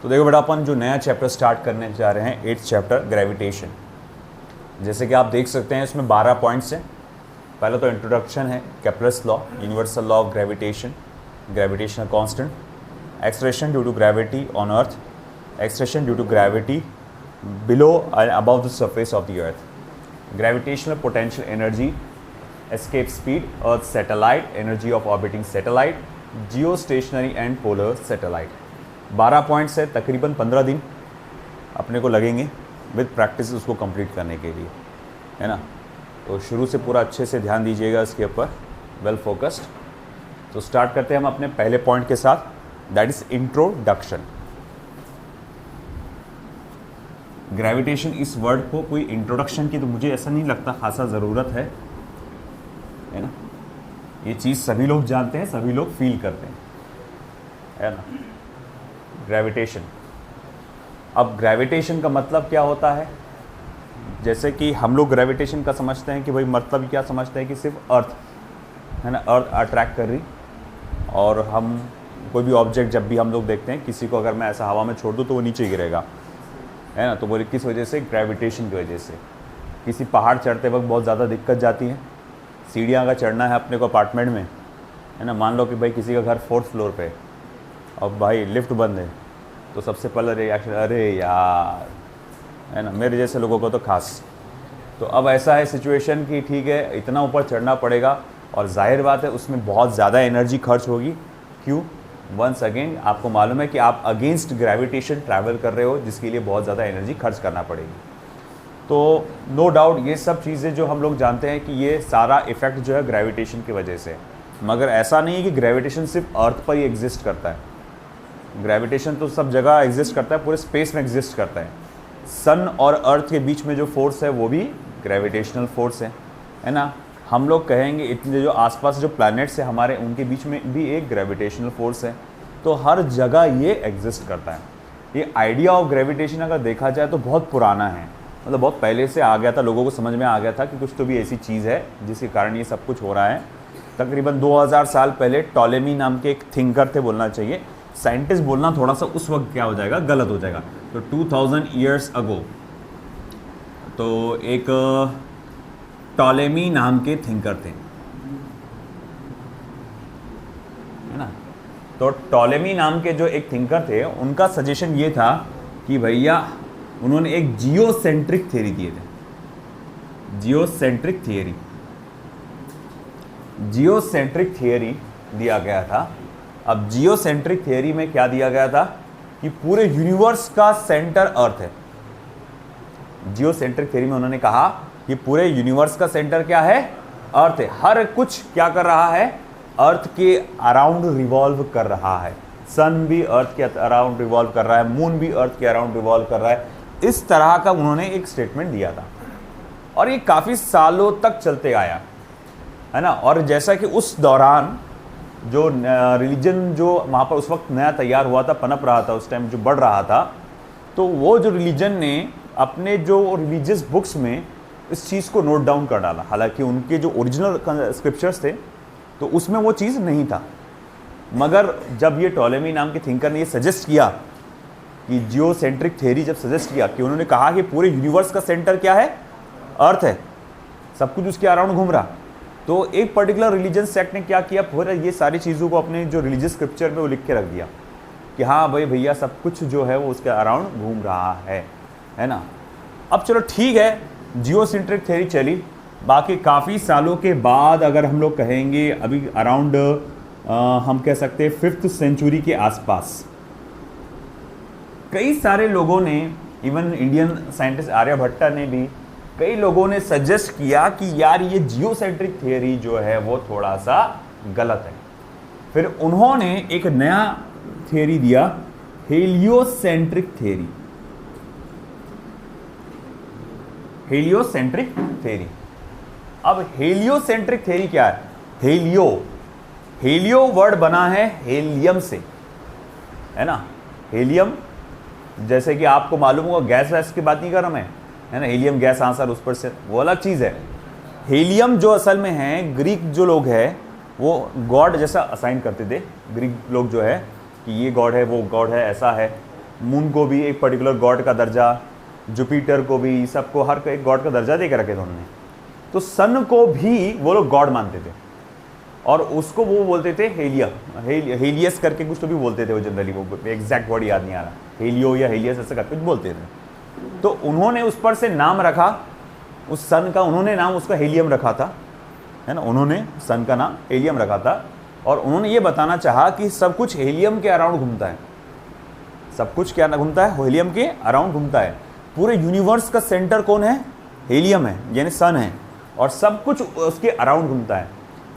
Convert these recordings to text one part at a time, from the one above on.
तो देखो बेटा, अपन जो नया चैप्टर स्टार्ट करने जा रहे हैं, 8th चैप्टर ग्रेविटेशन। जैसे कि आप देख सकते हैं इसमें 12 पॉइंट्स हैं। पहले तो इंट्रोडक्शन है, Kepler's law, universal law of gravitation, gravitational constant, acceleration due to gravity on earth, acceleration due to gravity below and above the surface of the earth, gravitational potential energy, escape speed, earth satellite, energy of orbiting satellite, geostationary and polar satellite. 12 points है, तकरीबन 15 दिन अपने को लगेंगे with practice उसको complete करने के लिए, है ना। तो शुरू से पूरा अच्छे से ध्यान दीजिएगा इसके ऊपर, वेल फोकस्ड। तो स्टार्ट करते हैं हम अपने पहले पॉइंट के साथ, दैट इज इंट्रोडक्शन। ग्रेविटेशन इस वर्ड को कोई इंट्रोडक्शन की तो मुझे ऐसा नहीं लगता खासा ज़रूरत है ना। ये चीज़ सभी लोग जानते हैं, सभी लोग फील करते हैं, है ना। ग्रेविटेशन, अब ग्रेविटेशन का मतलब क्या होता है? जैसे कि हम लोग ग्रेविटेशन का समझते हैं कि भाई मतलब क्या समझते हैं कि सिर्फ अर्थ, है ना, अर्थ अट्रैक्ट कर रही, और हम कोई भी ऑब्जेक्ट जब भी हम लोग देखते हैं, किसी को अगर मैं ऐसा हवा में छोड़ दूँ तो वो नीचे गिरेगा, है ना। तो बोले किस वजह से? ग्रेविटेशन की वजह से। किसी पहाड़ चढ़ते वक्त बहुत ज़्यादा दिक्कत जाती है, सीढ़ियाँ अगर चढ़ना है अपने को अपार्टमेंट में, है ना, मान लो कि भाई किसी का घर 4th फ्लोर पे और भाई लिफ्ट बंद है, तो सबसे पहला रिएक्शन अरे यार, है ना, मेरे जैसे लोगों को तो खास। तो अब ऐसा है सिचुएशन कि ठीक है, इतना ऊपर चढ़ना पड़ेगा और जाहिर बात है उसमें बहुत ज़्यादा एनर्जी खर्च होगी। क्यों? वंस अगेन आपको मालूम है कि आप अगेंस्ट ग्रेविटेशन ट्रैवल कर रहे हो, जिसके लिए बहुत ज़्यादा एनर्जी खर्च करना पड़ेगी। तो नो डाउट ये सब चीज़ें जो हम लोग जानते हैं कि ये सारा इफेक्ट जो है ग्रेविटेशन की वजह से, मगर ऐसा नहीं है कि ग्रेविटेशन सिर्फ अर्थ पर ही एग्जिस्ट करता है। ग्रेविटेशन तो सब जगह एग्जिस्ट करता है, पूरे स्पेस में एग्जिस्ट करता है। सन और अर्थ के बीच में जो फोर्स है वो भी ग्रेविटेशनल फोर्स है ना। हम लोग कहेंगे इतने जो आसपास जो प्लैनेट्स है हमारे, उनके बीच में भी एक ग्रेविटेशनल फोर्स है। तो हर जगह ये एग्जिस्ट करता है। ये आइडिया ऑफ ग्रेविटेशन अगर देखा जाए तो बहुत पुराना है, मतलब बहुत पहले से आ गया था, लोगों को समझ में आ गया था कि कुछ तो भी ऐसी चीज़ है जिसके कारण ये सब कुछ हो रहा है। तकरीबन 2000 साल पहले टॉलेमी नाम के एक थिंकर थे, बोलना चाहिए, साइंटिस्ट बोलना थोड़ा सा उस वक्त क्या हो जाएगा, गलत हो जाएगा। तो 2000 ईयर्स अगो तो एक टॉलेमी नाम के थिंकर थे, है ना। तो टॉलेमी नाम के जो एक थिंकर थे, उनका सजेशन ये था कि भैया, उन्होंने एक जियोसेंट्रिक थ्योरी दिए थे। जियोसेंट्रिक थ्योरी, जियोसेंट्रिक थ्योरी दिया गया था। अब जियोसेंट्रिक थ्योरी में क्या दिया गया था कि पूरे यूनिवर्स का सेंटर अर्थ है। जियोसेंट्रिक थ्योरी में उन्होंने कहा कि पूरे यूनिवर्स का सेंटर क्या है? अर्थ है। हर कुछ क्या कर रहा है? अर्थ के अराउंड रिवॉल्व कर रहा है। सन भी अर्थ के अराउंड रिवॉल्व कर रहा है, मून भी अर्थ के अराउंड रिवॉल्व कर रहा है। इस तरह का उन्होंने एक स्टेटमेंट दिया था और ये काफ़ी सालों तक चलते आया, है ना। और जैसा कि उस दौरान जो रिलीजन जो वहाँ पर उस वक्त नया तैयार हुआ था, पनप रहा था उस टाइम, जो बढ़ रहा था, तो वो जो रिलीजन ने अपने जो रिलीजियस बुक्स में इस चीज़ को नोट डाउन कर डाला। हालांकि उनके जो ओरिजिनल स्क्रिप्चर्स थे तो उसमें वो चीज़ नहीं था, मगर जब ये टॉलेमी नाम के थिंकर ने ये सजेस्ट किया कि जियोसेंट्रिक थ्योरी, जब सजेस्ट किया कि उन्होंने कहा कि पूरे यूनिवर्स का सेंटर क्या है? अर्थ है, सब कुछ उसके अराउंड घूम रहा। तो एक पर्टिकुलर रिलीजन सेक्ट ने क्या किया, पूरा ये सारी चीज़ों को अपने जो रिलीजियस स्क्रिप्चर में वो लिख के रख दिया कि हाँ भाई भैया, सब कुछ जो है वो उसके अराउंड घूम रहा है ना। अब चलो ठीक है, जियोसेंट्रिक थ्योरी चली। बाकी काफ़ी सालों के बाद अगर हम लोग कहेंगे, अभी अराउंड हम कह सकते हैं 5th सेंचुरी के आसपास, कई सारे लोगों ने, इवन इंडियन साइंटिस्ट आर्यभट्टा ने भी, कई लोगों ने सजेस्ट किया कि यार ये जियोसेंट्रिक थ्योरी जो है वो थोड़ा सा गलत है। फिर उन्होंने एक नया थ्योरी दिया, हेलियोसेंट्रिक थ्योरी। Heliocentric theory. अब हेलियोसेंट्रिक थ्योरी क्या है? हेलियो वर्ड बना है हेलियम से, है ना। हेलियम, जैसे कि आपको मालूम होगा, गैस वैस की बात नहीं कर रहा मैं, है ना। हीलियम गैस आंसर उस पर से वो अलग चीज़ है। हीलियम जो असल में है, ग्रीक जो लोग हैं वो गॉड जैसा असाइन करते थे। ग्रीक लोग जो है कि ये गॉड है, वो गॉड है, ऐसा है, मून को भी एक पर्टिकुलर गॉड का दर्जा, जुपिटर को भी, सबको हर एक गॉड का दर्जा दे के रखे थे उन्होंने। तो सन को भी वो लोग गॉड मानते थे और उसको वो बोलते थे हेलियस करके कुछ तो भी बोलते थे वो जनरली, वो एग्जैक्ट वर्ड याद नहीं आ रहा, हेलियो या हेलियस ऐसा करके कुछ बोलते थे। तो उन्होंने उस पर से नाम रखा उस सन का, उन्होंने नाम उसका हेलियम रखा था, है ना, उन्होंने सन का नाम हेलियम रखा था। और उन्होंने ये बताना चाहा कि सब कुछ हेलियम के अराउंड घूमता है, सब कुछ क्या घूमता है, हेलियम के अराउंड घूमता है। पूरे यूनिवर्स का सेंटर कौन है, हेलियम है, यानी सन है, और सब कुछ उसके अराउंड घूमता है।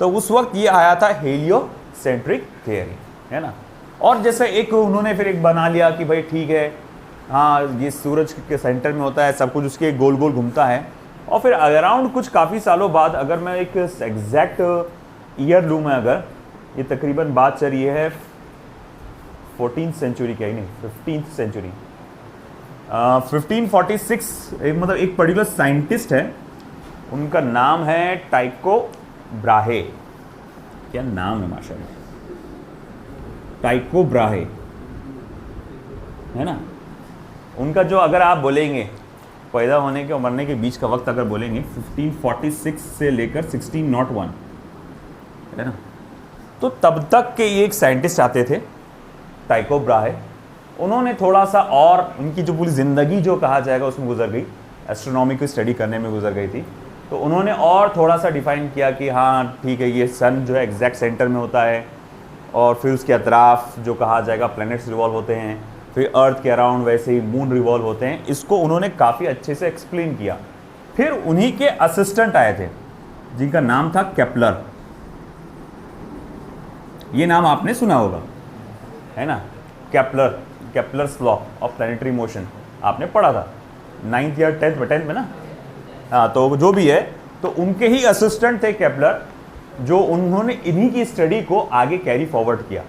तो उस वक्त ये आया था हेलियोसेंट्रिक थियरी, है ना। और जैसे एक उन्होंने फिर एक बना लिया कि भाई ठीक है, हाँ ये सूरज के सेंटर में होता है, सब कुछ उसके गोल गोल घूमता है। और फिर अराउंड कुछ काफ़ी सालों बाद, अगर मैं एक एग्जैक्ट ईयर लूँ मैं, अगर ये तकरीबन बात चल रही है 14th सेंचुरी की, नहीं 15th सेंचुरी, 1546, मतलब एक पर्टिकुलर साइंटिस्ट है, उनका नाम है टाइको ब्राहे, क्या नाम है माशाल्लाह, टाइको ब्राहे, है ना। उनका जो, अगर आप बोलेंगे पैदा होने के और मरने के बीच का वक्त अगर बोलेंगे 1546 से लेकर 1601, है ना, तो तब तक के ये एक साइंटिस्ट आते थे टाइको ब्राहे। उन्होंने थोड़ा सा, और उनकी जो पूरी ज़िंदगी जो कहा जाएगा उसमें गुजर गई, एस्ट्रोनॉमी को स्टडी करने में गुजर गई थी। तो उन्होंने और थोड़ा सा डिफाइन किया कि हाँ ठीक है, ये सन जो है एग्जैक्ट सेंटर में होता है, और फिर उसके अतराफ जो कहा जाएगा प्लैनेट्स रिवॉल्व होते हैं, फिर अर्थ के अराउंड वैसे ही मून रिवॉल्व होते हैं। इसको उन्होंने काफ़ी अच्छे से एक्सप्लेन किया। फिर उन्हीं के असिस्टेंट आए थे जिनका नाम था केपलर, ये नाम आपने सुना होगा, है ना, Kepler's law of planetary motion आपने पढ़ा था 9th या 10th में ना, हाँ। तो जो भी है, तो उनके ही असिस्टेंट थे केपलर, जो उन्होंने इन्हीं की स्टडी को आगे कैरी फॉरवर्ड किया,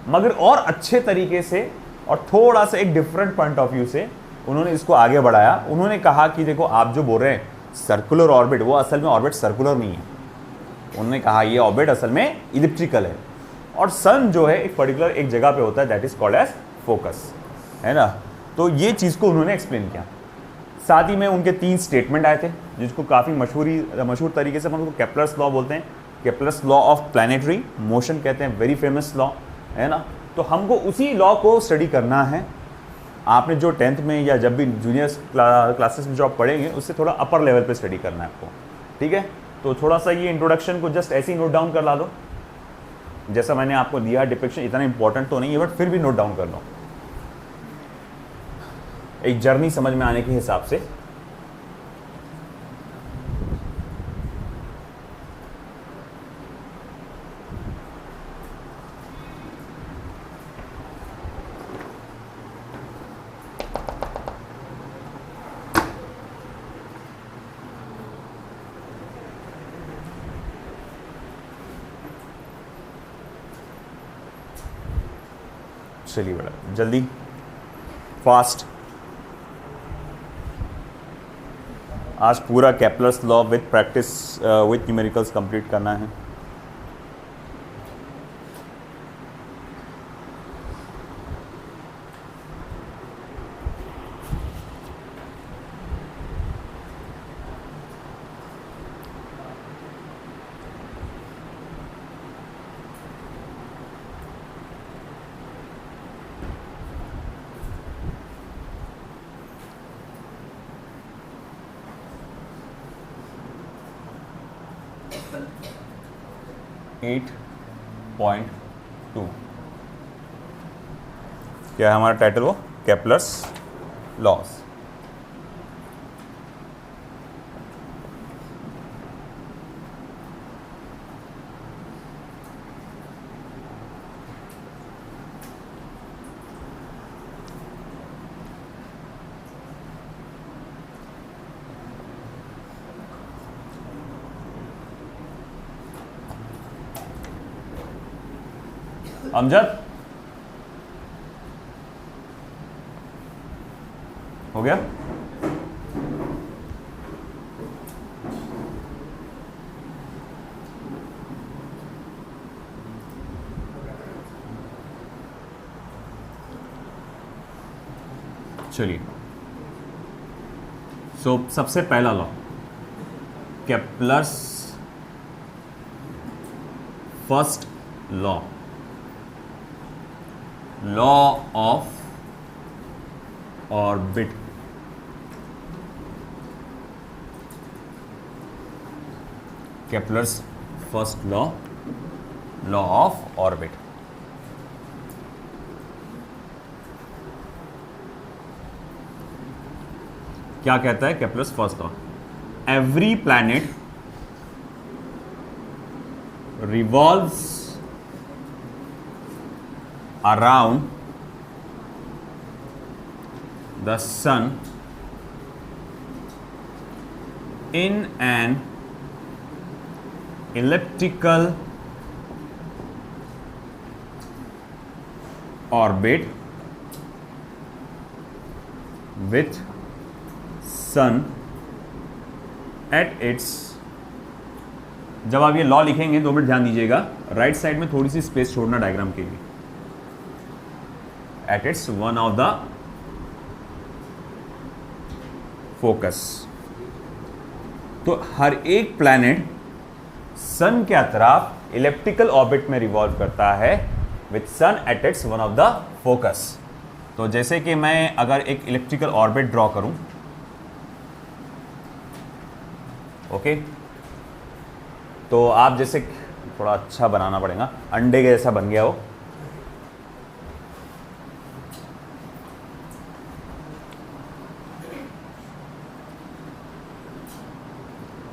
मगर और अच्छे तरीके से और थोड़ा सा एक डिफरेंट पॉइंट ऑफ व्यू से उन्होंने इसको आगे बढ़ाया। उन्होंने कहा कि देखो आप जो बोल रहे हैं सर्कुलर ऑर्बिट, वो असल में ऑर्बिट सर्कुलर नहीं है। उन्होंने कहा ये ऑर्बिट असल में इलिप्टिकल है, और सन जो है एक पर्टिकुलर एक जगह पे होता है, that is called as focus, है ना। तो ये चीज़ को उन्होंने एक्सप्लेन किया। साथ ही में उनके 3 स्टेटमेंट आए थे, जिसको काफ़ी मशहूर तरीके से हम उनको केपलर्स लॉ बोलते हैं, Kepler's law of planetary motion कहते हैं, वेरी फेमस लॉ, है ना। तो हमको उसी लॉ को स्टडी करना है। आपने जो 10th में या जब भी जूनियर क्लासेस में जो आप पढ़ेंगे, उससे थोड़ा अपर लेवल पे स्टडी करना है आपको, ठीक है। तो थोड़ा सा ये इंट्रोडक्शन को जस्ट ऐसे ही नोट डाउन कर ला दो, जैसा मैंने आपको दिया डिपिक्शन, इतना इंपॉर्टेंट तो नहीं है, बट फिर भी नोट डाउन कर लो, एक जर्नी समझ में आने के हिसाब से। चलिए बेटा जल्दी फास्ट, आज पूरा Kepler's law with practice with numericals complete करना है। एट 8.2 क्या है हमारा टाइटल, वो केपलर्स लॉस। अमजद हो गया? चलिए, सो सबसे पहला law, Kepler's first law, law of orbit. Kepler's first law, law of orbit. क्या कहता है Kepler's first law? Every planet revolves around the sun in an elliptical orbit with sun at its, जब आप ये law लिखेंगे 2 minute ध्यान दीजिएगा, right side में थोड़ी सी स्पेस छोड़ना डायग्राम के लिए, at its one of the focus. तो हर एक प्लैनेट सन के अतराफ इलेप्टिकल ऑर्बिट में रिवॉल्व करता है with sun at its one of the focus. तो जैसे कि मैं अगर एक इलेप्टिकल ऑर्बिट ड्रॉ करूं, ओके, तो आप जैसे थोड़ा अच्छा बनाना पड़ेगा, अंडे के जैसा बन गया हो,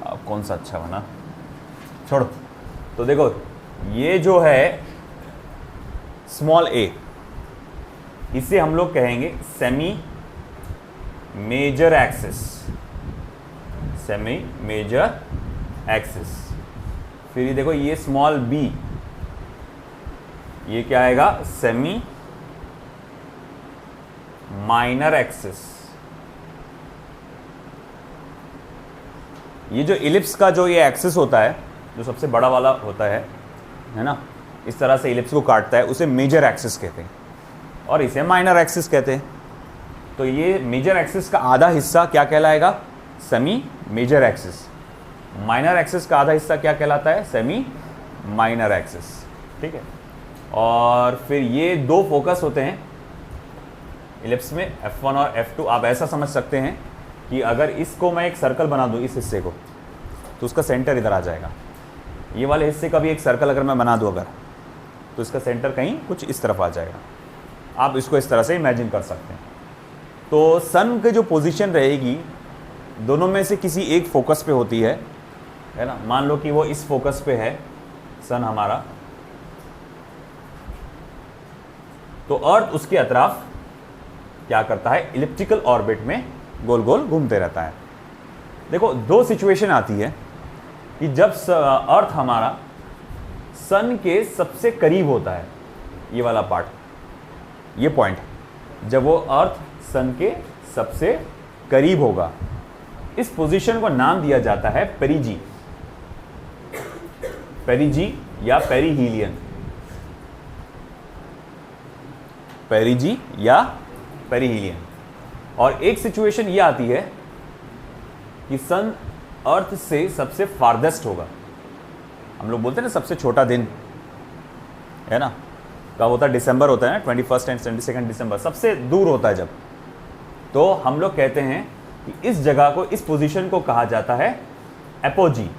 अब कौन सा अच्छा बना, छोड़ो। तो देखो ये जो है स्मॉल ए, इसे हम लोग कहेंगे semi major axis, semi major axis. फिर ये देखो ये स्मॉल बी, ये क्या आएगा, सेमी माइनर एक्सिस। ये जो इलिप्स का जो ये एक्सिस होता है, जो सबसे बड़ा वाला होता है ना, इस तरह से इलिप्स को काटता है, उसे मेजर एक्सिस कहते हैं और इसे माइनर एक्सिस कहते हैं। तो ये मेजर एक्सिस का आधा हिस्सा क्या कहलाएगा, semi major axis. Minor axis का आधा हिस्सा क्या कहलाता है, सेमी माइनर एक्सिस, ठीक है। और फिर ये 2 फोकस होते हैं इलिप्स में, F1 और F2। आप ऐसा समझ सकते हैं कि अगर इसको मैं एक सर्कल बना दूं, इस हिस्से को, तो उसका सेंटर इधर आ जाएगा। ये वाले हिस्से का भी एक सर्कल अगर मैं बना दूं अगर, तो इसका सेंटर कहीं कुछ इस तरफ आ जाएगा। आप इसको इस तरह से इमेजिन कर सकते हैं। तो सन की जो पोजीशन रहेगी, दोनों में से किसी एक फोकस पे होती है ना। मान लो कि वो इस फोकस पे है सन हमारा, तो अर्थ उसके अतराफ क्या करता है, इलिप्टिकल ऑर्बिट में गोल गोल घूमते रहता है। देखो 2 सिचुएशन आती है कि जब अर्थ हमारा सन के सबसे करीब होता है, ये वाला पार्ट, ये पॉइंट, जब वो अर्थ सन के सबसे करीब होगा, इस पोजीशन को नाम दिया जाता है पेरिजी, पेरिजी या पेरीहीलियन, पेरिजी या पेरीहीलियन। और एक सिचुएशन ये आती है कि सन अर्थ से सबसे फारदेस्ट होगा। हम लोग बोलते हैं ना सबसे छोटा दिन है ना, कब होता है, दिसंबर होता है ना, 21 एंड 22 दिसंबर, सबसे दूर होता है जब। तो हम लोग कहते हैं कि इस जगह को, इस पोजीशन को कहा जाता है एपोजी,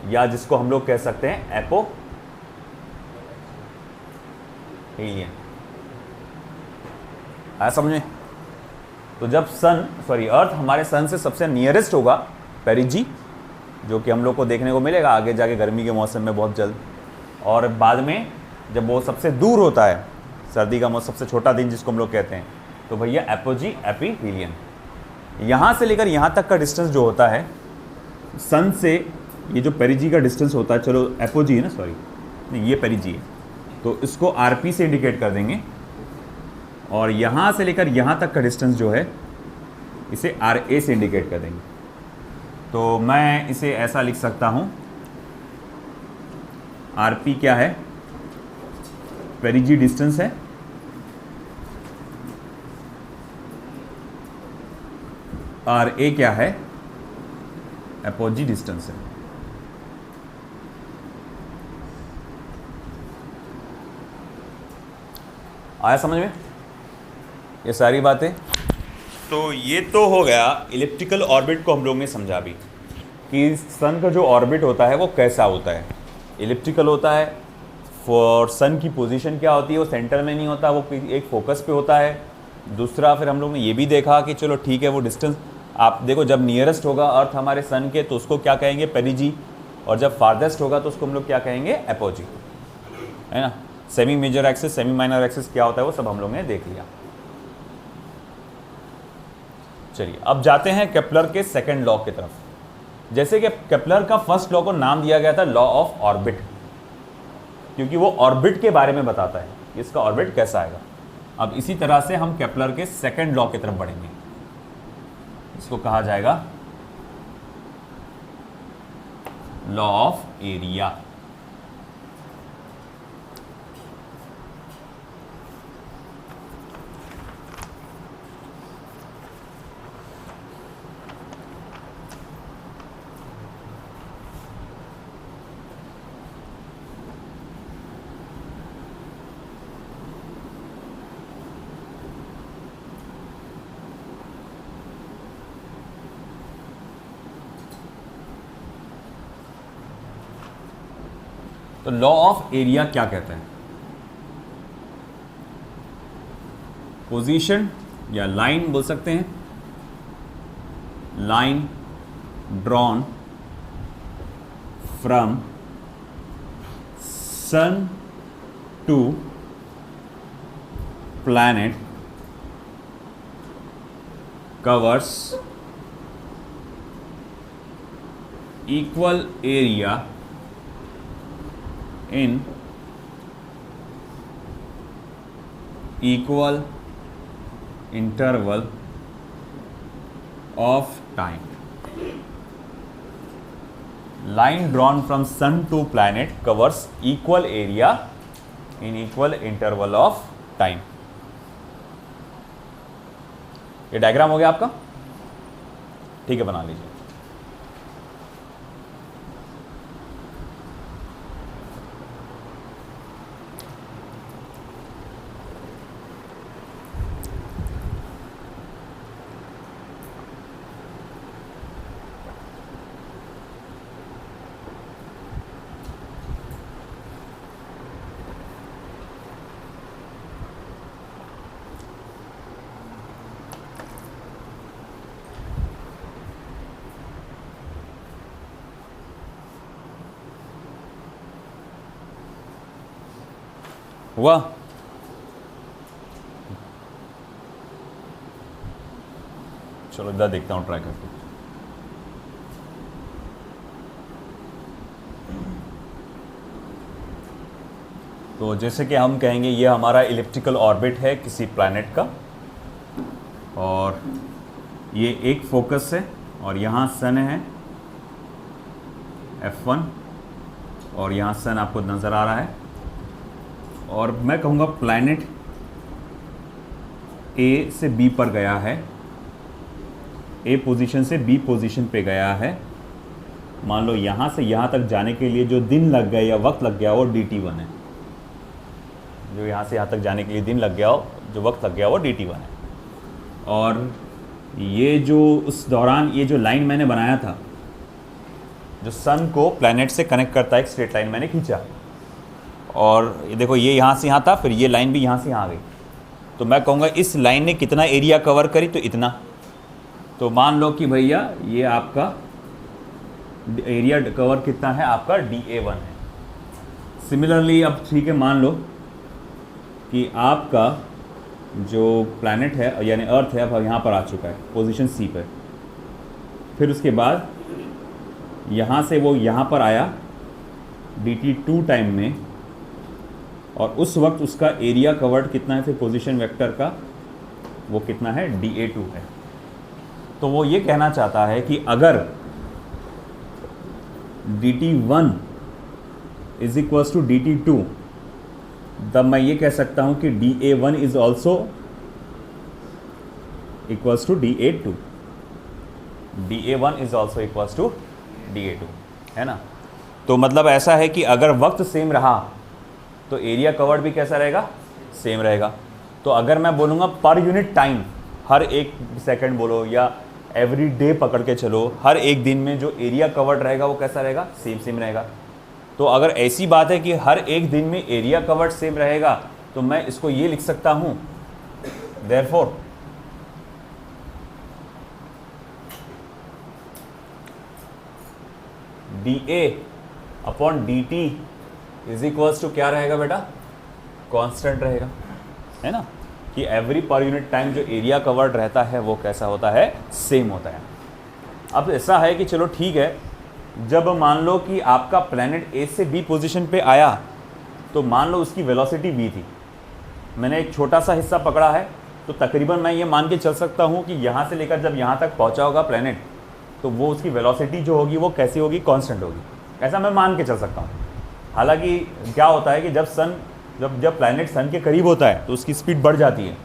या जिसको हम लोग कह सकते हैं एपोहीलियन। आया समझे? तो जब अर्थ हमारे सन से सबसे नियरेस्ट होगा, पेरिजी, जो कि हम लोग को देखने को मिलेगा आगे जाके गर्मी के मौसम में बहुत जल्द, और बाद में जब वो सबसे दूर होता है, सर्दी का मौसम, सबसे छोटा दिन जिसको हम लोग कहते हैं, तो भैया एपोजी, एपीहीलियन। यहाँ से लेकर यहाँ तक का डिस्टेंस जो होता है सन से, ये जो पेरिजी का डिस्टेंस होता है, चलो एपोजी है ना, सॉरी नहीं ये पेरिजी है, तो इसको आरपी से इंडिकेट कर देंगे। और यहाँ से लेकर यहाँ तक का डिस्टेंस जो है, इसे आर ए से इंडिकेट कर देंगे। तो मैं इसे ऐसा लिख सकता हूँ, आरपी क्या है, पेरिजी डिस्टेंस है, आर ए क्या है, एपोजी डिस्टेंस है। आया समझ में ये सारी बातें? तो ये तो हो गया इलिप्टिकल ऑर्बिट को हम लोग ने समझा भी कि सन का जो ऑर्बिट होता है वो कैसा होता है, इलिप्टिकल होता है। फॉर सन की पोजीशन क्या होती है, वो सेंटर में नहीं होता, वो एक फोकस पे होता है। दूसरा फिर हम लोग ने ये भी देखा कि चलो ठीक है वो डिस्टेंस आप देखो, जब नियरेस्ट होगा अर्थ हमारे सन के तो उसको क्या कहेंगे, पेरिजी, और जब फारदेस्ट होगा तो उसको हम लोग क्या कहेंगे, एपोजी, है ना। Semi major axis, semi minor axis क्या होता है वो सब हम लोग ने देख लिया। चलिए अब जाते हैं केपलर के सेकंड लॉ की तरफ। जैसे कि केपलर का फर्स्ट लॉ को नाम दिया गया था लॉ ऑफ ऑर्बिट, क्योंकि वो ऑर्बिट के बारे में बताता है, इसका ऑर्बिट कैसा आएगा। अब इसी तरह से हम केपलर के सेकंड लॉ की तरफ बढ़ेंगे, इसको कहा जाएगा लॉ ऑफ एरिया। तो लॉ ऑफ एरिया क्या कहते हैं, पोजीशन या लाइन बोल सकते हैं, line drawn from sun to planet covers equal area in equal interval of time. Line drawn from sun to planet covers equal area in equal interval of time. ये diagram हो गया आपका, ठीक है, बना लीजिए। हुआ? चलो इधर देखता हूँ ट्राई करके। तो जैसे कि हम कहेंगे ये हमारा इलिप्टिकल ऑर्बिट है किसी प्लैनेट का, और ये एक फोकस है, और यहाँ सन है F1, और यहाँ सन आपको नज़र आ रहा है, और मैं कहूँगा प्लैनेट ए से बी पर गया है, ए पोजीशन से बी पोजीशन पे गया है। मान लो यहाँ से यहाँ तक जाने के लिए जो दिन लग गया या वक्त लग गया वो dt1 है, जो यहाँ से यहाँ तक जाने के लिए दिन लग गया हो, जो वक्त लग गया वो dt1 है। और ये जो उस दौरान ये जो लाइन मैंने बनाया था जो सन को प्लैनेट से कनेक्ट करता है, एक स्ट्रेट लाइन मैंने खींचा, और ये देखो ये यहाँ से यहाँ था, फिर ये लाइन भी यहाँ से यहाँ आ गई, तो मैं कहूँगा इस लाइन ने कितना एरिया कवर करी, तो इतना। तो मान लो कि भैया ये आपका एरिया कवर कितना है, आपका dA1 है। सिमिलरली अब ठीक है, मान लो कि आपका जो प्लैनेट है यानी अर्थ है अब यहाँ पर आ चुका है पोजीशन C पर, फिर उसके बाद यहाँ से वो यहाँ पर आया dt2 टाइम में, और उस वक्त उसका एरिया कवर्ड कितना है, फिर पोजीशन वेक्टर का वो कितना है, dA2 है। तो वो ये कहना चाहता है कि अगर dt1 is equals to dt2, तब मैं ये कह सकता हूँ कि dA1 is also equals to dA2। dA1 is also equals to dA2, है ना। तो मतलब ऐसा है कि अगर वक्त सेम रहा तो एरिया कवर्ड भी कैसा रहेगा, सेम रहेगा। तो अगर मैं बोलूँगा पर यूनिट टाइम, हर एक सेकंड बोलो या एवरी डे पकड़ के चलो, हर एक दिन में जो एरिया कवर्ड रहेगा वो कैसा रहेगा, सेम सेम रहेगा। तो अगर ऐसी बात है कि हर एक दिन में एरिया कवर्ड सेम रहेगा तो मैं इसको ये लिख सकता हूँ, therefore dA upon dt is equals to क्या रहेगा बेटा, कांस्टेंट रहेगा, है ना, कि एवरी पर यूनिट टाइम जो एरिया कवर्ड रहता है वो कैसा होता है, सेम होता है। अब ऐसा है कि चलो ठीक है, जब मान लो कि आपका प्लैनेट ए से बी पोजीशन पे आया तो मान लो उसकी वेलोसिटी v थी, मैंने एक छोटा सा हिस्सा पकड़ा है, तो तकरीबन मैं ये मान के चल सकता हूँ कि यहाँ से लेकर जब यहाँ तक पहुँचा होगा प्लैनेट, तो वो उसकी वेलोसिटी जो होगी वो कैसी होगी, कांस्टेंट होगी, ऐसा मैं मान के चल सकता हूँ। हालांकि क्या होता है कि जब प्लैनेट सन के करीब होता है तो उसकी स्पीड बढ़ जाती है,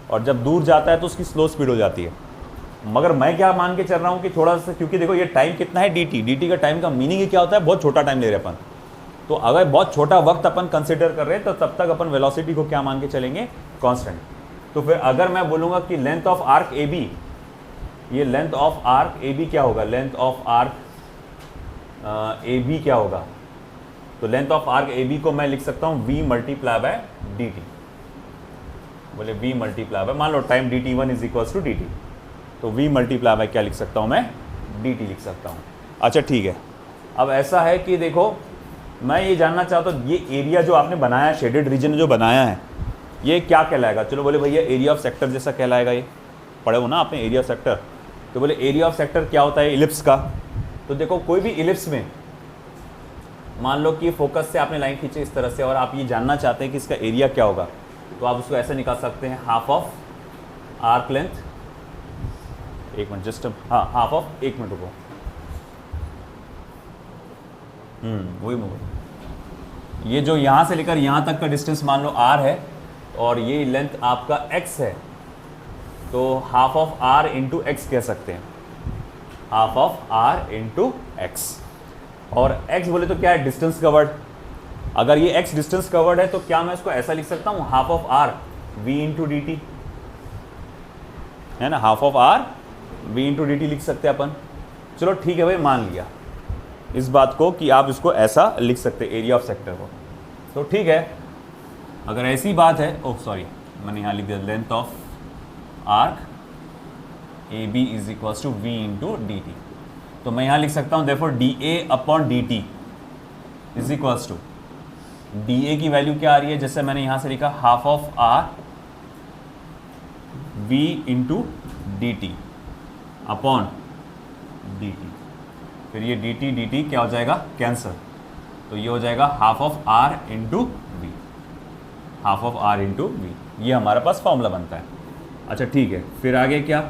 और जब दूर जाता है तो उसकी स्लो स्पीड हो जाती है। मगर मैं क्या मान के चल रहा हूँ कि थोड़ा सा, क्योंकि देखो ये टाइम कितना है, dt का टाइम का मीनिंग ही क्या होता है, बहुत छोटा टाइम ले रहे अपन। तो अगर बहुत छोटा वक्त अपन कंसिडर कर रहे हैं तो तब तक अपन वेलोसिटी को क्या मान के चलेंगे, कांस्टेंट। तो फिर अगर मैं बोलूँगा कि length of arc A B, ये length of arc A B क्या होगा, length of arc A B क्या होगा, तो length of arc A B को मैं लिख सकता हूँ v multiply by D T, बोले v मल्टीप्लाई बाय, मान लो time dt1 is equals to dt, तो v मल्टीप्लाई बाय क्या लिख सकता हूँ मैं, dt लिख सकता हूँ। अच्छा ठीक है, अब ऐसा है कि देखो मैं ये जानना चाहता हूँ ये एरिया जो आपने बनाया है, शेडेड रीजन जो बनाया है, ये क्या कहलाएगा। चलो बोले भैया एरिया ऑफ सेक्टर जैसा कहलाएगा, ये पढ़े हो ना आपने एरिया ऑफ सेक्टर। तो बोले एरिया ऑफ सेक्टर क्या होता है, इलिप्स का। तो देखो कोई भी इलिप्स में मान लो कि फोकस से आपने लाइन खींची इस तरह से, और आप ये जानना चाहते हैं कि इसका एरिया क्या होगा, तो आप उसको ऐसे निकाल सकते हैं, हाफ ऑफ आर्क लेंथ, एक मिनट जस्ट, हाँ हाफ ऑफ, एक मिनट रुको, वही मैं, ये जो यहाँ से लेकर यहाँ तक का डिस्टेंस मान लो r है, और ये लेंथ आपका x है, तो half of r into x कह सकते हैं, half of r into x. और x बोले तो क्या है, डिस्टेंस कवर्ड। अगर ये x डिस्टेंस कवर्ड है तो क्या मैं इसको ऐसा लिख सकता हूँ, half of r v into D T, है ना, half of r v into D T लिख सकते हैं अपन। चलो ठीक है भाई, मान लिया इस बात को कि आप इसको ऐसा लिख सकते हैं एरिया ऑफ सेक्टर को, तो ठीक है। अगर ऐसी बात है, ओह सॉरी मैंने यहाँ लिख दिया, length of arc A B is equals to V into D T, तो मैं यहाँ लिख सकता हूँ therefore D A upon D T is equals to, D A की वैल्यू क्या आ रही है, जैसे मैंने यहाँ से लिखा half of R V into D T upon D T, फिर ये डी टी क्या हो जाएगा, कैंसर, तो ये हो जाएगा half of R into V, half of R into V, ये हमारे पास फॉर्मूला बनता है। अच्छा ठीक है, फिर आगे क्या,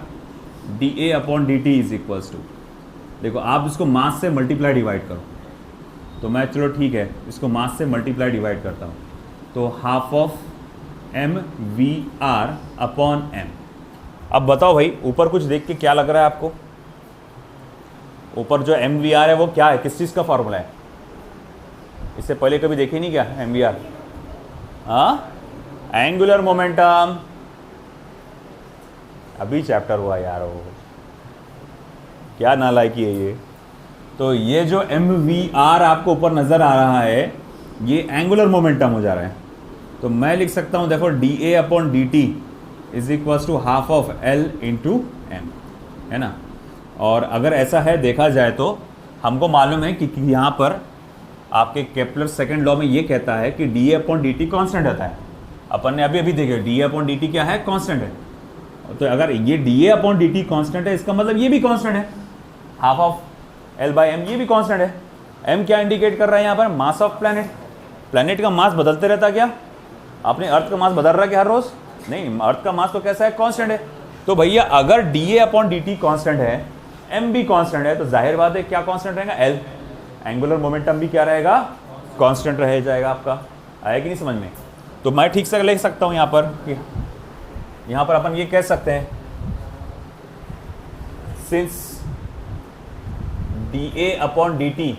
D A upon D T is equals to, देखो आप इसको मास से मल्टीप्लाई डिवाइड करो, तो मैं चलो ठीक है इसको मास से मल्टीप्लाई डिवाइड करता हूँ, तो half of M V R upon M. अब बताओ भाई ऊपर कुछ देख के क्या लग रहा है आपको, ऊपर जो एम वी आर है वो क्या है, किस चीज़ का फॉर्मूला है, इससे पहले कभी देखे नहीं क्या एम वी आर, हाँ एंगुलर मोमेंटम, अभी चैप्टर हुआ यार, वो क्या नालायकी है ये। तो ये जो एम वी आर आपको ऊपर नज़र आ रहा है ये एंगुलर मोमेंटम हो जा रहा है, तो मैं लिख सकता हूँ देखो D A upon D T is equals to half of L into M, है ना। और अगर ऐसा है देखा जाए तो हमको मालूम है कि यहाँ पर आपके केपलर सेकंड लॉ में ये कहता है कि D A upon D T constant रहता है, अपन ने अभी अभी देखे D A upon D T क्या है, कॉन्स्टेंट है। तो अगर ये D A upon D T constant है इसका मतलब ये भी कॉन्स्टेंट है, half of L by M ये भी कॉन्स्टेंट है। एम क्या इंडिकेट कर रहा है यहाँ पर, मास ऑफ प्लैनेट, प्लैनेट का मास बदलते रहता क्या, आपने अर्थ का मास बदल रहा है क्या हर रोज, नहीं, अर्थ का मास तो कैसा है, कांस्टेंट है। तो भैया अगर D A upon D T constant है, एम भी कांस्टेंट है, तो जाहिर बात है क्या कांस्टेंट रहेगा, एल, एंगुलर मोमेंटम भी क्या रहेगा, कांस्टेंट रह जाएगा आपका। आया कि नहीं समझ में। तो मैं ठीक से लिख सकता हूँ यहाँ पर कि यहाँ पर अपन ये कह सकते हैं since D A upon D T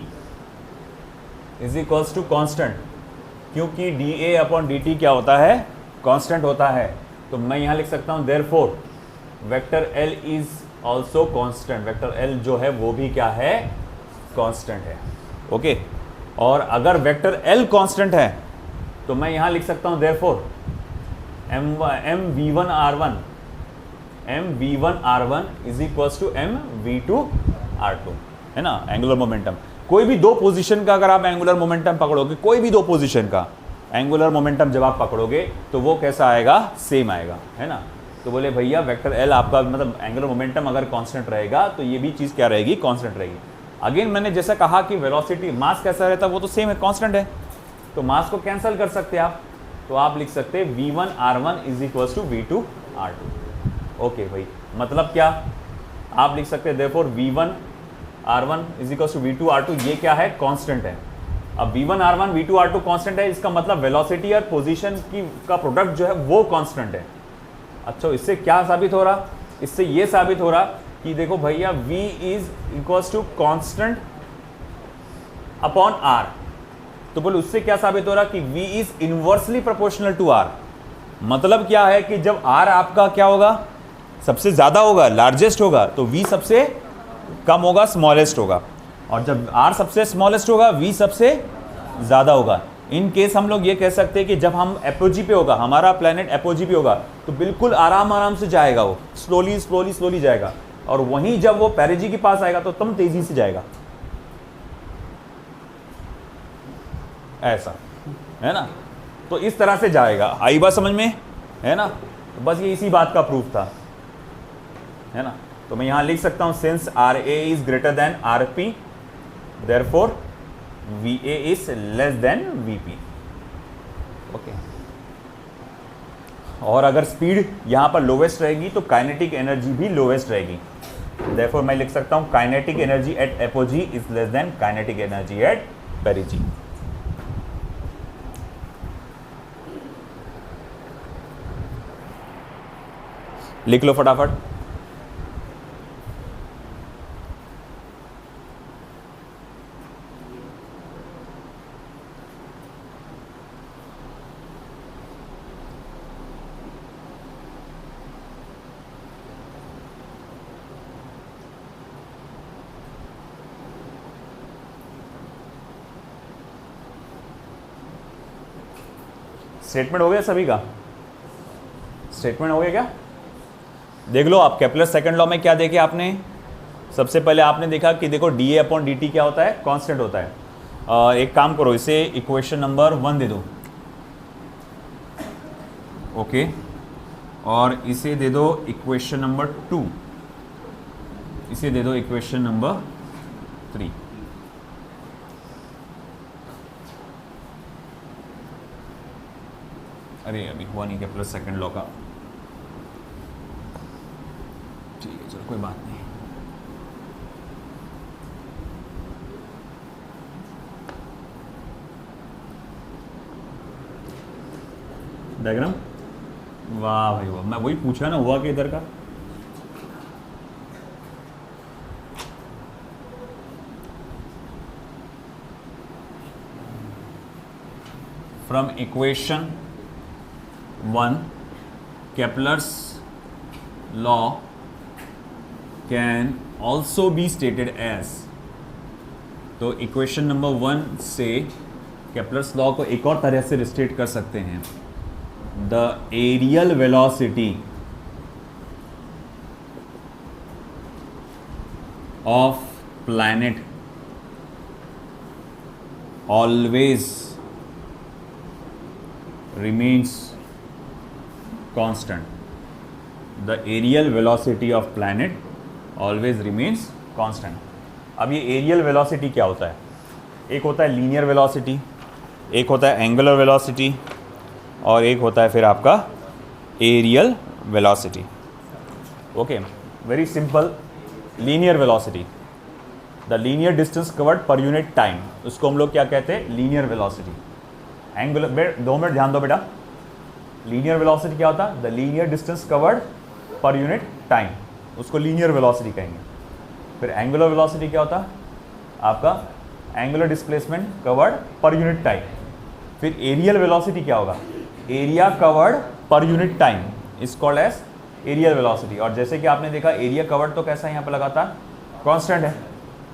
is equals to constant, क्योंकि D A upon D T क्या होता है, कॉन्स्टेंट होता है। तो मैं यहां लिख सकता हूं therefore vector L is also constant, vector L जो है वो भी क्या है, कॉन्स्टेंट है। ओके, और अगर वेक्टर एल कॉन्स्टेंट है तो मैं यहां लिख सकता हूं therefore M V one R one, M V one R one is equals to M V two R two, है ना, एंगुलर मोमेंटम। कोई भी दो पोजीशन का अगर आप एंगुलर मोमेंटम पकड़ोगे, कोई भी दो पोजीशन का एंगुलर मोमेंटम जब आप पकड़ोगे तो वो कैसा आएगा, सेम आएगा, है ना। तो बोले भैया वेक्टर एल आपका मतलब एंगुलर मोमेंटम अगर कांस्टेंट रहेगा तो ये भी चीज़ क्या रहेगी, कांस्टेंट रहेगी। अगेन मैंने जैसा कहा कि वेलोसिटी मास कैसा रहता है वो तो सेम है, कांस्टेंट है, तो मास को कैंसिल कर सकते हैं आप, तो आप लिख सकते हैं v1r1 is equal to v2r2। Okay भाई, मतलब क्या, आप लिख सकते हैं therefore v1r1 is equal to v2r2, ये क्या है, कांस्टेंट है। अब v1r1 v2r2 कांस्टेंट है, इसका मतलब वेलोसिटी और पोजीशन की का प्रोडक्ट जो है वो कांस्टेंट है। अच्छा, इससे क्या साबित हो रहा, इससे ये साबित हो रहा कि देखो भैया v is equals to constant upon r, तो बोले उससे क्या साबित हो रहा कि v is inversely proportional to r। मतलब क्या है कि जब r आपका क्या होगा, सबसे ज्यादा होगा, लार्जेस्ट होगा, तो v सबसे कम होगा, स्मॉलेस्ट होगा, और जब r सबसे स्मॉलेस्ट होगा v सबसे ज्यादा होगा। इन केस हम लोग ये कह सकते हैं कि जब हम एपोजी पे होगा, हमारा प्लेनेट एपोजी पे होगा, तो बिल्कुल आराम आराम से जाएगा, वो स्लोली स्लोली स्लोली जाएगा, और वहीं जब वो पेरिजी के पास आएगा तो तुम तेजी से जाएगा, ऐसा है ना। तो इस तरह से जाएगा, आई बात समझ में, है ना। तो बस ये इसी बात का प्रूफ था, है ना। तो मैं यहां लिख सकता हूं since R A is greater than R P, therefore V A is less than V P. Okay, और अगर स्पीड यहां पर लोवेस्ट रहेगी तो काइनेटिक एनर्जी भी लोवेस्ट रहेगी, देयरफॉर मैं लिख सकता हूं kinetic energy at apogee is less than kinetic energy at perigee. लिख लो फटाफट। स्टेटमेंट हो गया सभी का, स्टेटमेंट हो गया क्या? देख लो आप केपलर सेकंड लॉ में क्या देखे आपने, सबसे पहले आपने देखा कि देखो D A upon D T क्या होता है, कांस्टेंट होता है। एक काम करो, इसे इक्वेशन नंबर 1 दे दो, ओके, और इसे दे दो इक्वेशन नंबर 2, इसे दे दो इक्वेशन नंबर 3। अरे अभी हुआ नहीं केपलर सेकंड लॉ का, ठीक है चलो कोई बात नहीं। डायग्राम, वाह भाई वाह, मैं वही पूछा ना, हुआ कि इधर का। From equation 1 Kepler's law can also be stated as, तो इक्वेशन नंबर 1 से केपलर्स लॉ को एक और तरह से रिस्टेट कर सकते हैं, the areal velocity of planet always remains constant. The aerial velocity of planet always remains constant. अब ये एरियल वेलोसिटी क्या होता है, एक होता है लीनियर वेलोसिटी, एक होता है एंगुलर वेलोसिटी, और एक होता है फिर आपका areal velocity. Okay, very simple. Linear velocity, the linear distance covered per unit time, उसको हम लोग क्या कहते हैं, लीनियर वेलोसिटी। एंगुलर, 2 मिनट ध्यान दो बेटा, लीनियर वेलोसिटी क्या होता है, the linear distance covered per unit time, उसको लीनियर वेलोसिटी कहेंगे। फिर एंगुलर वेलोसिटी क्या होता है, आपका angular displacement covered per unit time. फिर एरियल वेलोसिटी क्या होगा, area covered per unit time is called as areal velocity. और जैसे कि आपने देखा एरिया कवर्ड तो कैसा है यहाँ पे लगातार कांस्टेंट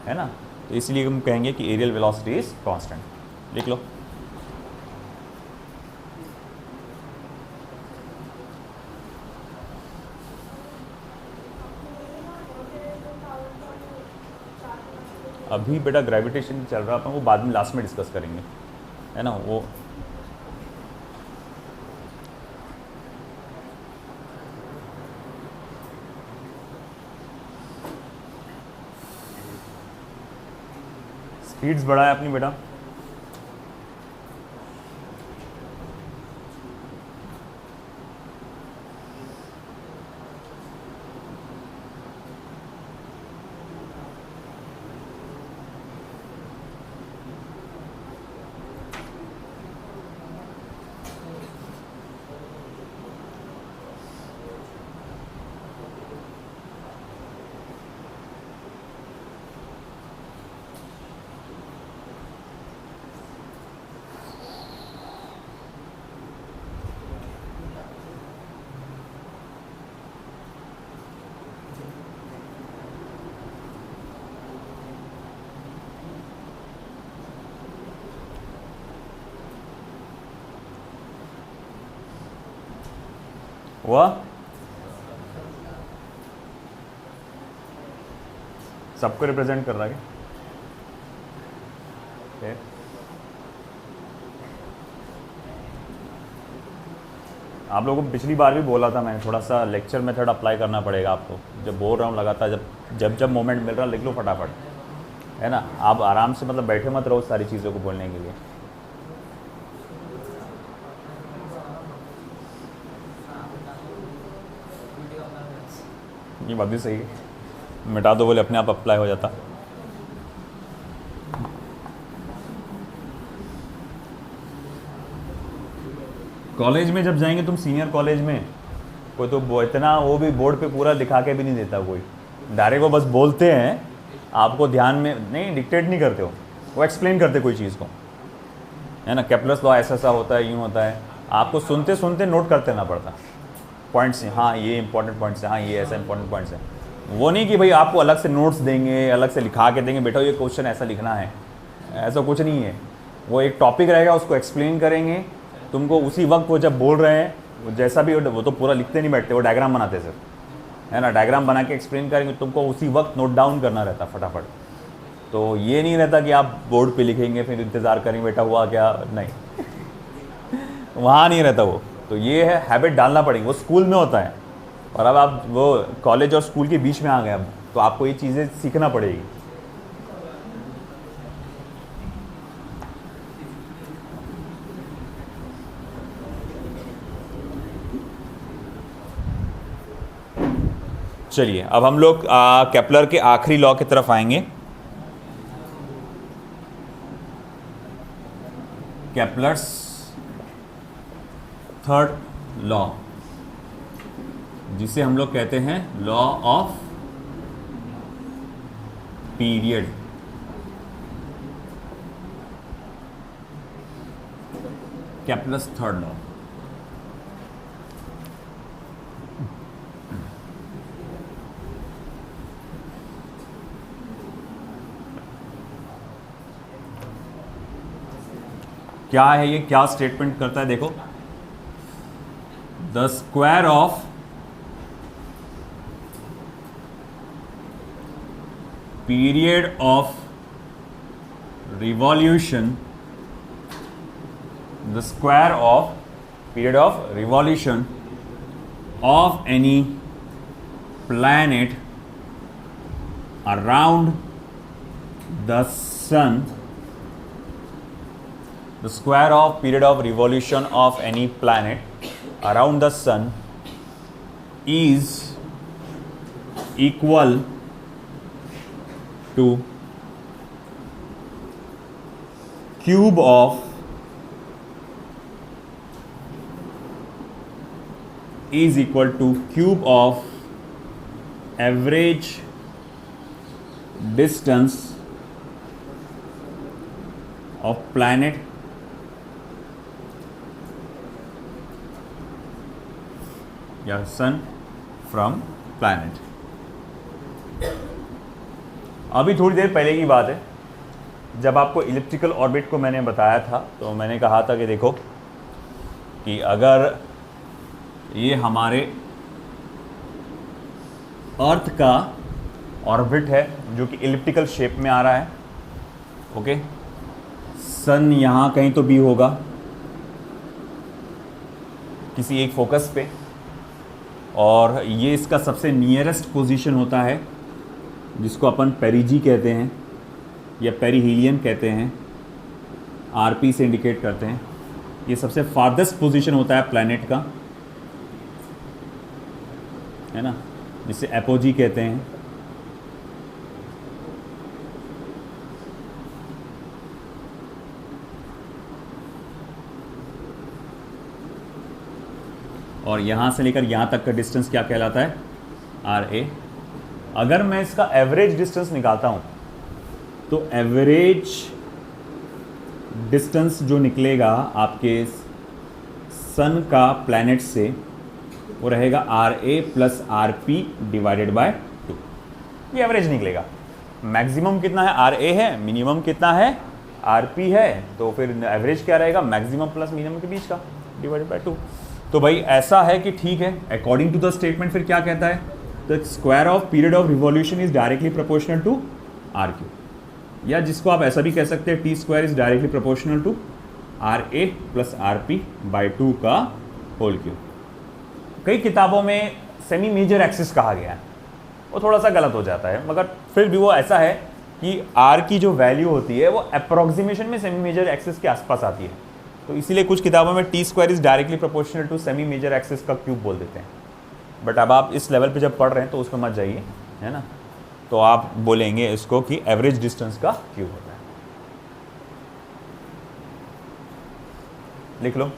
है ना, तो इसलिए हम कहेंगे कि एरियल वेलोसिटी इज कांस्टेंट। लिख लो। अभी बेटा ग्रेविटेशन चल रहा था, वो बाद में लास्ट में डिस्कस करेंगे, है ना। वो स्पीड्स बढ़ा है अपनी बेटा। हुआ सबको रिप्रेजेंट कर रहा है क्या? आप लोगों को पिछली बार भी बोला था मैंने, थोड़ा सा लेक्चर मेथड अप्लाई करना पड़ेगा आपको। जब बोल रहा हूँ लगातार, जब मोमेंट मिल रहा लिख लो फटाफट, है ना। आप आराम से मतलब बैठे मत रहो सारी चीज़ों को बोलने के लिए। ये बात भी सही है, मिटा दो बोले अपने आप अप्लाई हो जाता। कॉलेज में जब जाएंगे तुम सीनियर कॉलेज में, कोई तो इतना वो भी बोर्ड पे पूरा दिखा के भी नहीं देता, कोई डायरेक्ट वो बस बोलते हैं, आपको ध्यान में नहीं, डिक्टेट नहीं करते हो, वो एक्सप्लेन करते कोई चीज़ को, है ना। केप्लर्स लॉ ऐसा होता है, यूँ होता है, आपको सुनते सुनते नोट करते ना पड़ता पॉइंट्स, हाँ ये इंपॉर्टेंट पॉइंट्स है, हाँ ये ऐसा इंपॉर्टेंट पॉइंट्स है। वो नहीं कि भाई आपको अलग से नोट्स देंगे, अलग से लिखा के देंगे, बेटा ये क्वेश्चन ऐसा लिखना है, ऐसा कुछ नहीं है। वो एक टॉपिक रहेगा, उसको एक्सप्लेन करेंगे तुमको उसी वक्त, वो जब बोल रहे हैं वो जैसा भी, वो तो पूरा लिखते नहीं बैठते, वो डायग्राम बनाते सर, है ना। डायग्राम बना के एक्सप्लेन करेंगे, तुमको उसी वक्त नोट डाउन करना रहता फटाफट। तो ये नहीं रहता कि आप बोर्ड पे लिखेंगे फिर इंतज़ार करेंगे बेटा हुआ क्या, नहीं वहाँ नहीं रहता वो। तो ये है हैबिट डालना पड़ेगी, वो स्कूल में होता है, और अब आप वो कॉलेज और स्कूल के बीच में आ गए अब, तो आपको ये चीज़ें सीखना पड़ेगी। चलिए अब हम लोग केपलर के आखिरी लॉ की तरफ आएंगे। केपलर्स थर्ड लॉ, जिसे हम लोग कहते हैं law of period. Kepler's third law, क्या है ये, क्या स्टेटमेंट करता है देखो, the square of period of revolution, the square of period of revolution of any planet around the sun, the square of period of revolution of any planet around the sun is equal to cube of average distance of planet या sun from planet. अभी थोड़ी देर पहले की बात है, जब आपको elliptical orbit को मैंने बताया था तो मैंने कहा था कि देखो कि अगर ये हमारे अर्थ का ऑर्बिट है जो कि इलिप्टिकल शेप में आ रहा है, ओके, सन यहाँ कहीं तो भी होगा किसी एक फोकस पे, और ये इसका सबसे नियरेस्ट पोजीशन होता है जिसको अपन पेरिजी कहते हैं या पेरीहीलियन कहते हैं, आरपी से इंडिकेट करते हैं। ये सबसे फारदेस्ट पोजीशन होता है प्लैनेट का, है ना, जिसे एपोजी कहते हैं। और यहाँ से लेकर यहाँ तक का डिस्टेंस क्या कहलाता है, आर ए। अगर मैं इसका एवरेज डिस्टेंस निकालता हूँ तो एवरेज डिस्टेंस जो निकलेगा आपके सन का प्लैनेट से वो रहेगा R A plus R P divided by 2। ये एवरेज निकलेगा। मैक्सिमम कितना है, आर ए है, मिनिमम कितना है, आर पी है, तो फिर एवरेज क्या रहेगा, मैक्सिमम प्लस मिनिमम के बीच का डिवाइडेड बाय 2। तो भाई ऐसा है कि ठीक है, अकॉर्डिंग टू द स्टेटमेंट फिर क्या कहता है, the square of period of revolution is directly proportional to R cube, या जिसको आप ऐसा भी कह सकते हैं T square is directly proportional to R A plus R P by 2 का होल क्यूब। कई किताबों में सेमी मेजर एक्सिस कहा गया है, वो थोड़ा सा गलत हो जाता है, मगर फिर भी वो ऐसा है कि आर की जो वैल्यू होती है वो अप्रॉक्सीमेशन में सेमी मेजर एक्सिस के आसपास आती है, तो इसीलिए कुछ किताबों में T square is directly proportional to semi major axis का क्यूब बोल देते हैं। बट अब आप इस लेवल पे जब पढ़ रहे हैं तो उसमें मत जाइए, है ना, तो आप बोलेंगे इसको कि एवरेज डिस्टेंस का क्यूब होता है। लिख लो।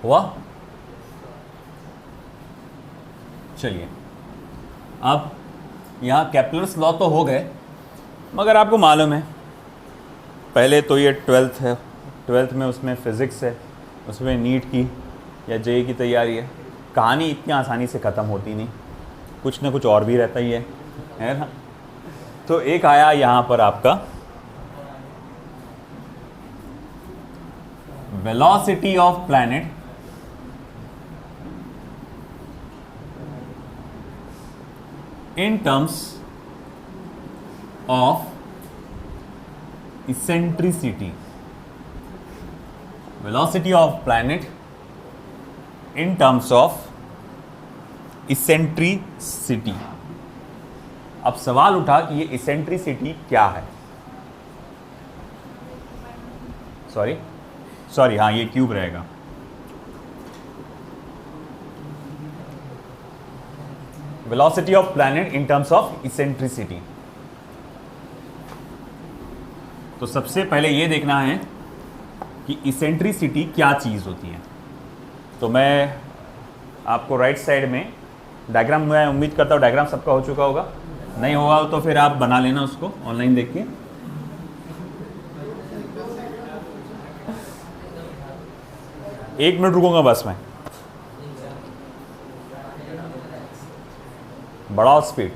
हुआ? चलिए, अब यहाँ केपलर्स लॉ तो हो गए, मगर आपको मालूम है पहले तो ये 12th है, 12th में उसमें फ़िज़िक्स है, उसमें नीट की या जेईई की तैयारी है। कहानी इतनी आसानी से ख़त्म होती नहीं, कुछ ना कुछ और भी रहता ही है ना। तो एक आया यहाँ पर आपका velocity of planet in terms of eccentricity, velocity of planet in terms of eccentricity। अब सवाल उठा कि ये eccentricity क्या है। सॉरी हाँ, ये क्यूब रहेगा। Velocity of planet in terms of eccentricity. तो सबसे पहले ये देखना है कि इसेंट्रिसिटी क्या चीज़ होती है। तो मैं आपको राइट साइड में डायग्राम, मैं उम्मीद करता हूँ डायग्राम सबका हो चुका होगा, नहीं होगा तो फिर आप बना लेना उसको ऑनलाइन देख के। एक मिनट रुकूंगा बस मैं, बढ़ाओ स्पीड।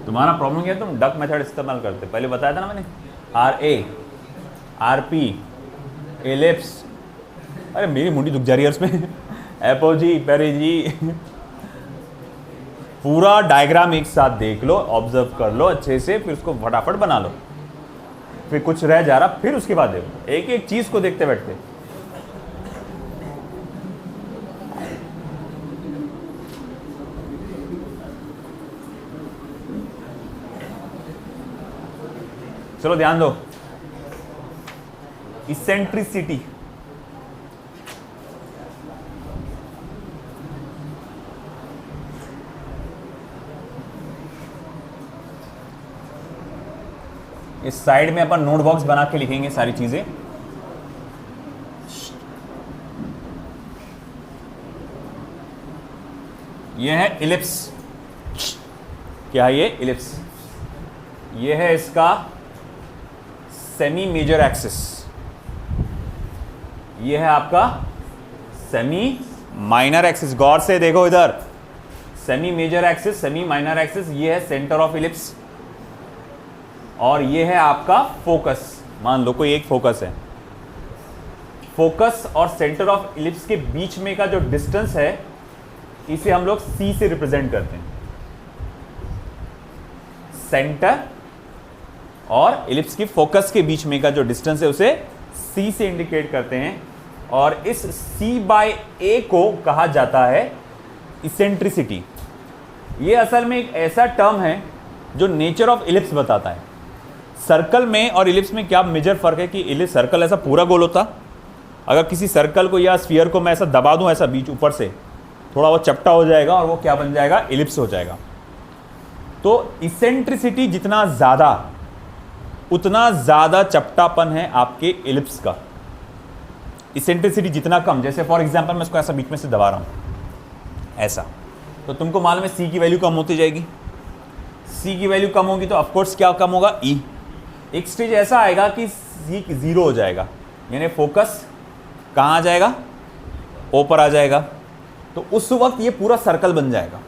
तुम्हारा प्रॉब्लम क्या है, तुम डक मेथड इस्तेमाल करते, पहले बताया था ना मैंने, R A, R P, ellipse, अरे मेरी मुंडी दुख जा रही है उसमें, एपोजी, पेरिजी, पूरा डायग्राम एक साथ देख लो, ऑब्जर्व कर लो अच्छे से, फिर उसको फटाफट बना लो। फिर कुछ रह जा रहा, फिर उसके बाद देखो, एक एक चीज को देखते बैठते। चलो ध्यान दो, इसेंट्रिसिटी। इस साइड में अपन नोट बॉक्स बना के लिखेंगे सारी चीजें। यह है इलिप्स, क्या है ये? इलिप्स। यह है इसका सेमी मेजर एक्सिस, यह है आपका सेमी माइनर एक्सिस। गौर से देखो इधर, semi major axis, semi minor axis, ये है सेंटर ऑफ इलिप्स, और ये है आपका फोकस। मान लो कोई एक फोकस है, फोकस और सेंटर ऑफ इलिप्स के बीच में का जो डिस्टेंस है, इसे हम लोग सी से रिप्रेजेंट करते हैं। सेंटर और इलिप्स की फोकस के बीच में का जो डिस्टेंस है, उसे सी से इंडिकेट करते हैं, और इस सी बाय ए को कहा जाता है इसेंट्रिसिटी। ये असल में एक ऐसा टर्म है जो नेचर ऑफ इलिप्स बताता है। सर्कल में और इलिप्स में क्या मेजर फर्क है कि इलिप्स, सर्कल ऐसा पूरा गोल होता, अगर किसी सर्कल को या स्फीयर को मैं ऐसा दबा दूं ऐसा बीच ऊपर से, थोड़ा वो चपटा हो जाएगा और वो क्या बन जाएगा? इलिप्स हो जाएगा। तो इसेंट्रिसिटी जितना ज़्यादा, उतना ज़्यादा चपटापन है आपके इलिप्स का। इसेंट्रिसिटी जितना कम, जैसे फॉर एग्जांपल मैं इसको ऐसा बीच में से दबा रहा हूँ ऐसा, तो तुमको मालूम है सी की वैल्यू कम होती जाएगी। सी की वैल्यू कम होगी तो ऑफकोर्स क्या कम होगा? ई। एक स्टेज ऐसा आएगा कि सी जीरो हो जाएगा, यानी फोकस कहाँ आ जाएगा? ओ पर आ जाएगा। तो उस वक्त ये पूरा सर्कल बन जाएगा।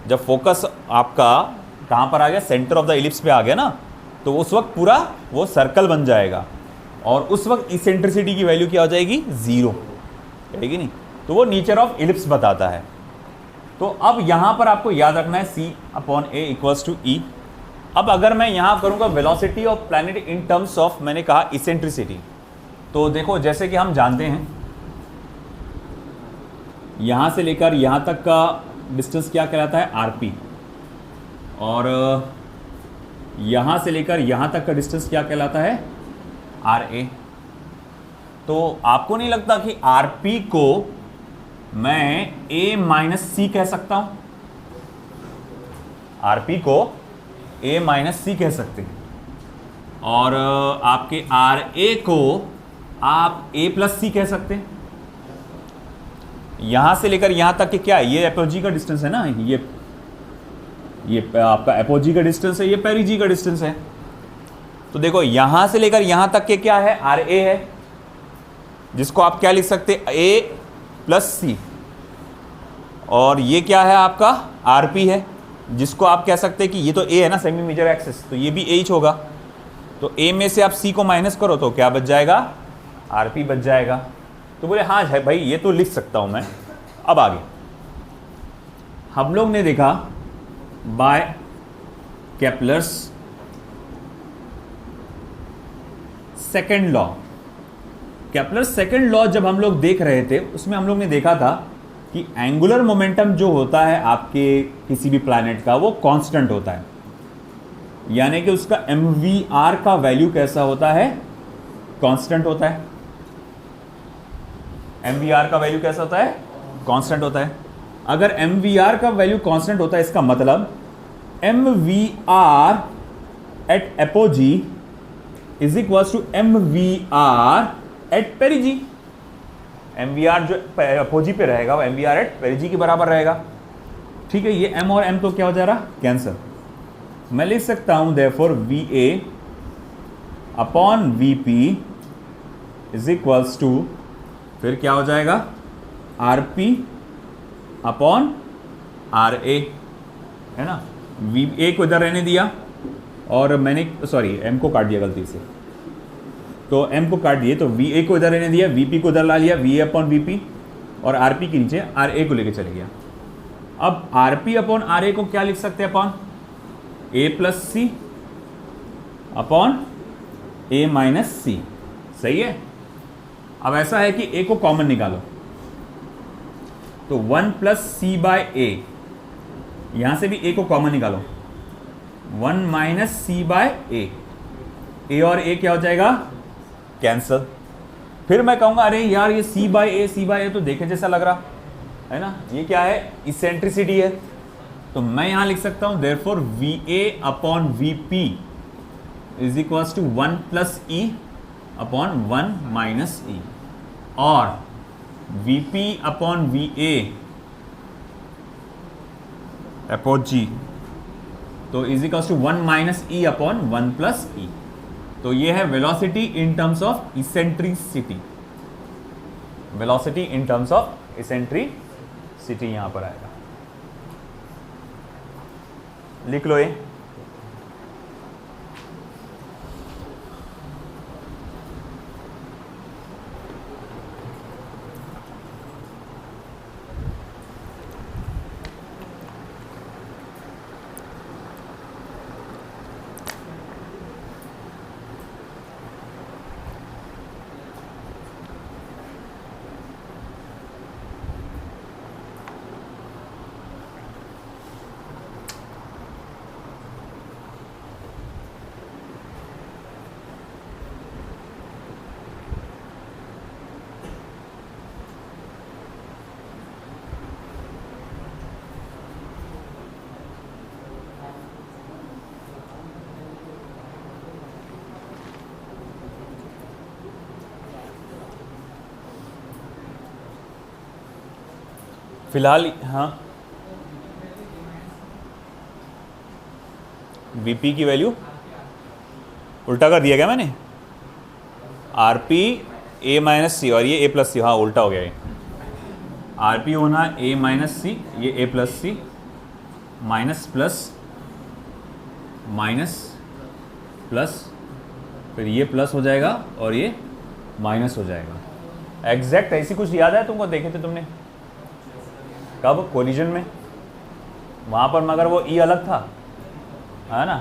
जब फोकस आपका कहाँ पर आ गया? सेंटर ऑफ द इलिप्स पे आ गया ना, तो उस वक्त पूरा वो सर्कल बन जाएगा, और उस वक्त इसेंट्रिसिटी की वैल्यू क्या हो जाएगी? जीरो, रहेगी नहीं। तो वो नेचर ऑफ इलिप्स बताता है। तो अब यहाँ पर आपको याद रखना है C upon A equals to E। अब अगर मैं यहाँ करूँगा velocity of planet in terms of, मैंने कहा इसेंट्रिसिटी, तो देखो जैसे कि हम जानते हैं यहाँ से लेकर यहाँ तक का डिस्टेंस क्या कहलाता है? RP, और यहाँ से लेकर यहाँ तक का डिस्टेंस क्या कहलाता है? RA। तो आपको नहीं लगता कि RP को मैं A माइनस सी कह सकता हूं? RP को A माइनस सी कह सकते हैं, और आपके RA को आप A प्लस सी कह सकते हैं। यहां से लेकर यहां तक के क्या है? ये एपोजी का डिस्टेंस है ना, ये आपका एपोजी का डिस्टेंस है, ये पेरिजी का डिस्टेंस है। तो देखो यहां से लेकर यहां तक के क्या है? RA है, जिसको आप क्या लिख सकते हैं? A प्लस सी। और ये क्या है आपका? RP है, जिसको आप कह सकते हैं कि ये तो A है ना, सेमी मेजर एक्सिस, तो ये भी H होगा। तो A में से आप C को माइनस करो तो क्या बच जाएगा? RP बच जाएगा। तो बोले हाँ है भाई, ये तो लिख सकता हूं मैं। अब आगे हम लोग ने देखा by Kepler's second law. Kepler's second law जब हम लोग देख रहे थे, उसमें हम लोग ने देखा था कि एंगुलर मोमेंटम जो होता है आपके किसी भी प्लैनेट का, वो कांस्टेंट होता है, यानी कि उसका mvr का वैल्यू कैसा होता है? कांस्टेंट होता है। mvr का वैल्यू कैसा होता है? कांस्टेंट होता है। अगर mvr का वैल्यू कांस्टेंट होता है, इसका मतलब mvr at apogee is equals to mvr at perigee. mvr जो अपोजी पे रहेगा वो mvr एट पेरिजी के बराबर रहेगा। ठीक है, ये m और m तो क्या हो जा रहा? कैंसिल। मैं लिख सकता हूं therefore va upon vp is equals to, फिर क्या हो जाएगा? rp अपॉन ra, है ना। va को इधर रहने दिया, और मैंने m को काट दिया गलती से, तो m को काट दिए, तो va को इधर रहने दिया, vp को इधर ला लिया, va अपॉन vp, और rp के नीचे ra को लेके चले गया। अब rp अपॉन ra को क्या लिख सकते हैं? Upon a plus C upon A minus C, सही है। अब ऐसा है कि ए को कॉमन निकालो, तो 1 प्लस सी बाय ए, यहां से भी ए को कॉमन निकालो, 1 माइनस सी बाय ए और ए क्या हो जाएगा, कैंसल। फिर मैं कहूंगा अरे यार ये सी बाय ए तो देखे जैसा लग रहा है ना, ये क्या है, इसेंट्रिसिटी है। तो मैं यहां लिख सकता हूं therefore V A upon V P is equals to 1 plus E upon 1 minus E, और V P upon V A upon G, तो is equals to 1 minus E upon 1 plus E. तो ये है velocity in terms of eccentricity, velocity in terms of eccentricity यहां पर आएगा, लिख लो ये। फिलहाल हाँ, वीपी की वैल्यू उल्टा कर दिया क्या मैंने, आरपी ए माइनस सी और ये ए प्लस सी, हाँ उल्टा हो गया ये, आरपी होना ए माइनस सी, ये ए प्लस सी, माइनस प्लस माइनस प्लस, फिर ये प्लस हो जाएगा और ये माइनस हो जाएगा। एग्जैक्ट ऐसी कुछ याद है तुमको, देखे थे तुमने कब, कोलिजन में, वहाँ पर मगर वो ई अलग था, है ना,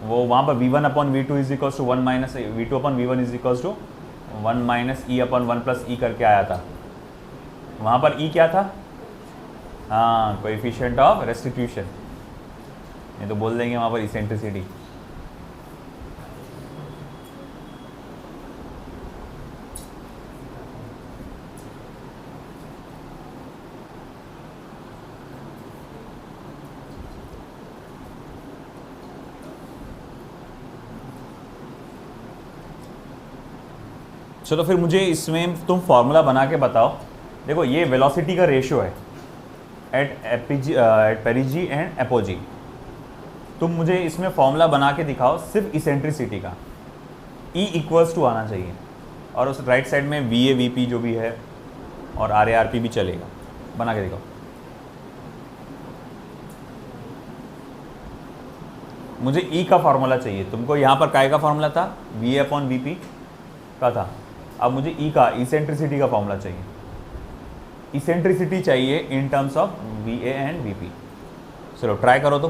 वो वहाँ पर v1 upon v2 is equals to 1 minus v2 upon v1 is equals to 1 minus E upon 1 plus E करके आया था। वहाँ पर ई क्या था, हाँ कोएफिशिएंट ऑफ रेस्टिट्यूशन, ये तो बोल देंगे वहाँ पर इसेंट्रिसिटी। चलो फिर मुझे इसमें तुम फॉर्मूला बना के बताओ। देखो ये वेलोसिटी का रेशियो है एट पेरिजी एंड एपोजी। तुम मुझे इसमें फॉर्मूला बना के दिखाओ सिर्फ इसेंट्रिसिटी का, E इक्वल्स टू आना चाहिए, और उस राइट साइड में वी ए वी पी जो भी है और आर ए आर पी भी चलेगा, बना के दिखाओ। मुझे E का फॉर्मूला चाहिए, तुमको यहाँ पर काय का फॉर्मूला था, we A upon V P का था, अब मुझे E का इसेंट्रिसिटी का फॉर्मूला चाहिए। इसेंट्रिसिटी चाहिए इन terms of V A and V P. चलो ट्राई करो, तो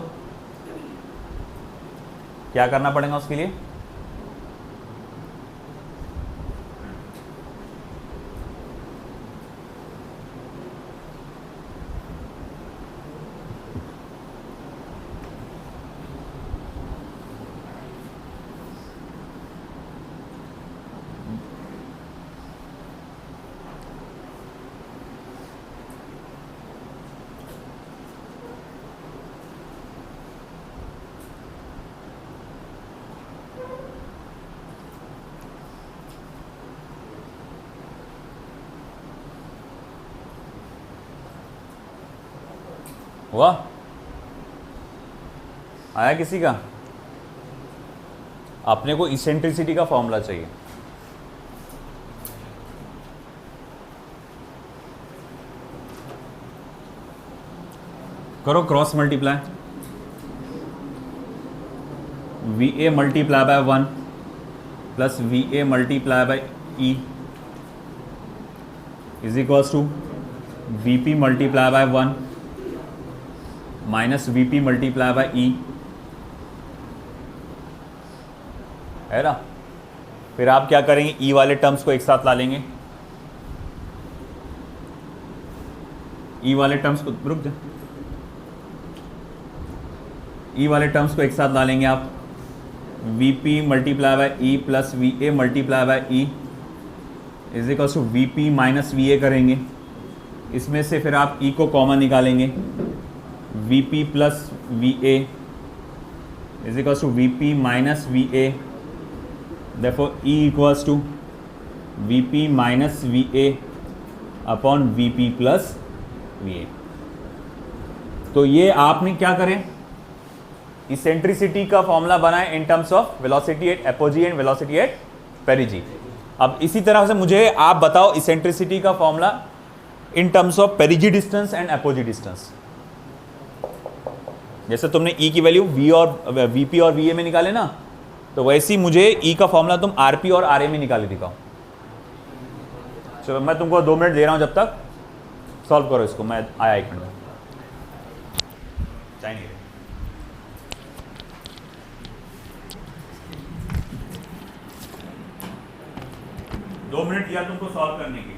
क्या करना पड़ेगा उसके लिए, हुआ, आया किसी का? अपने को इसेंट्रिसिटी का फॉर्मूला चाहिए। करो cross multiply, V A multiply by 1 plus V A multiply by E is equals to V P multiply by 1 minus V P multiply by E, है ना। फिर आप क्या करेंगे, ई वाले टर्म्स को एक साथ ला लेंगे, ई वाले टर्म्स को, रुक जा, ई वाले टर्म्स को एक साथ ला लेंगे आप, V P multiply by E plus V A multiply by E is equal to V P minus V A करेंगे। इसमें से फिर आप ई को कॉमन निकालेंगे, V P plus V A is equal to V P minus V A, therefore E equals to V P minus V A upon V P plus V A. तो ये आपने क्या करें, इसेंट्रिसिटी का formula बनाए इन terms of velocity at apogee and velocity at पेरिजी। अब इसी तरह से मुझे आप बताओ इसेंट्रिसिटी का formula in terms of पेरिजी distance and apogee distance. जैसे तुमने ई की वैल्यू वी और वीपी और वीए में निकाले ना, तो वैसे ही मुझे ई का फॉर्मूला तुम आरपी और आरए में निकाले दिखाओ। चलो मैं तुमको 2 मिनट दे रहा हूं, जब तक सॉल्व करो इसको, मैं आया 1 मिनट में। चाहिए 2 मिनट दिया तुमको सॉल्व करने के।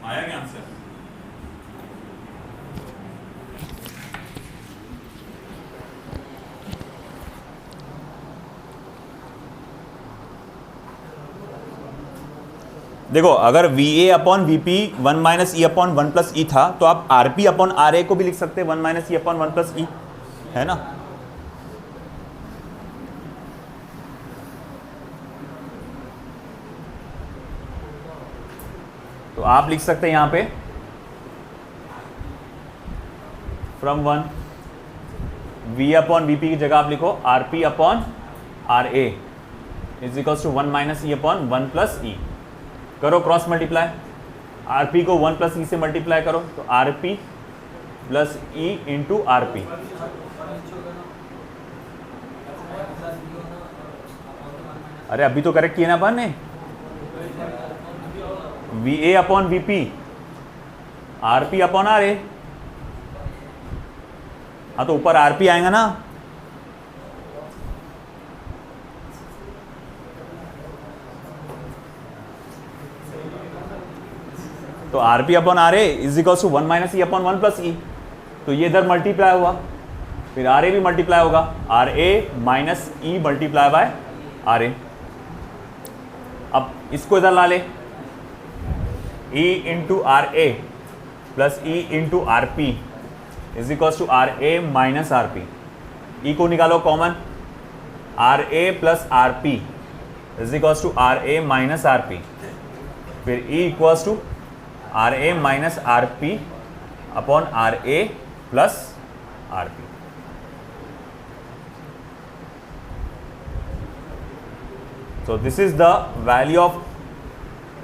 आया क्या आंसर? देखो, अगर V A upon V P 1 minus E upon 1 plus E था, तो आप R P upon R A को भी लिख सकते हैं 1 minus E upon 1 plus E, है ना। तो आप लिख सकते हैं यहां पे from 1 V upon V P की जगह आप लिखो R P upon R A is equals to 1 minus E upon 1 plus ई। करो क्रॉस मल्टीप्लाई, आर पी को 1 प्लस ई से मल्टीप्लाई करो, तो R P plus E into R P. अरे अभी तो करेक्ट किया ना अपन ने, V A upon V P R P upon R A. हाँ तो ऊपर आर पी आएगा ना, तो R P upon R A is equal to 1 minus E upon 1 plus E. तो ये इधर मल्टीप्लाई हुआ, फिर आर ए भी मल्टीप्लाई होगा, R A minus E multiply by R A. अब इसको इधर ला ले, E into R A plus E into R P is equal to R A minus R P. E को निकालो common, R A plus R P is equal to R A minus R P. फिर E equals to R A minus R P upon R A plus R P. So this is the value of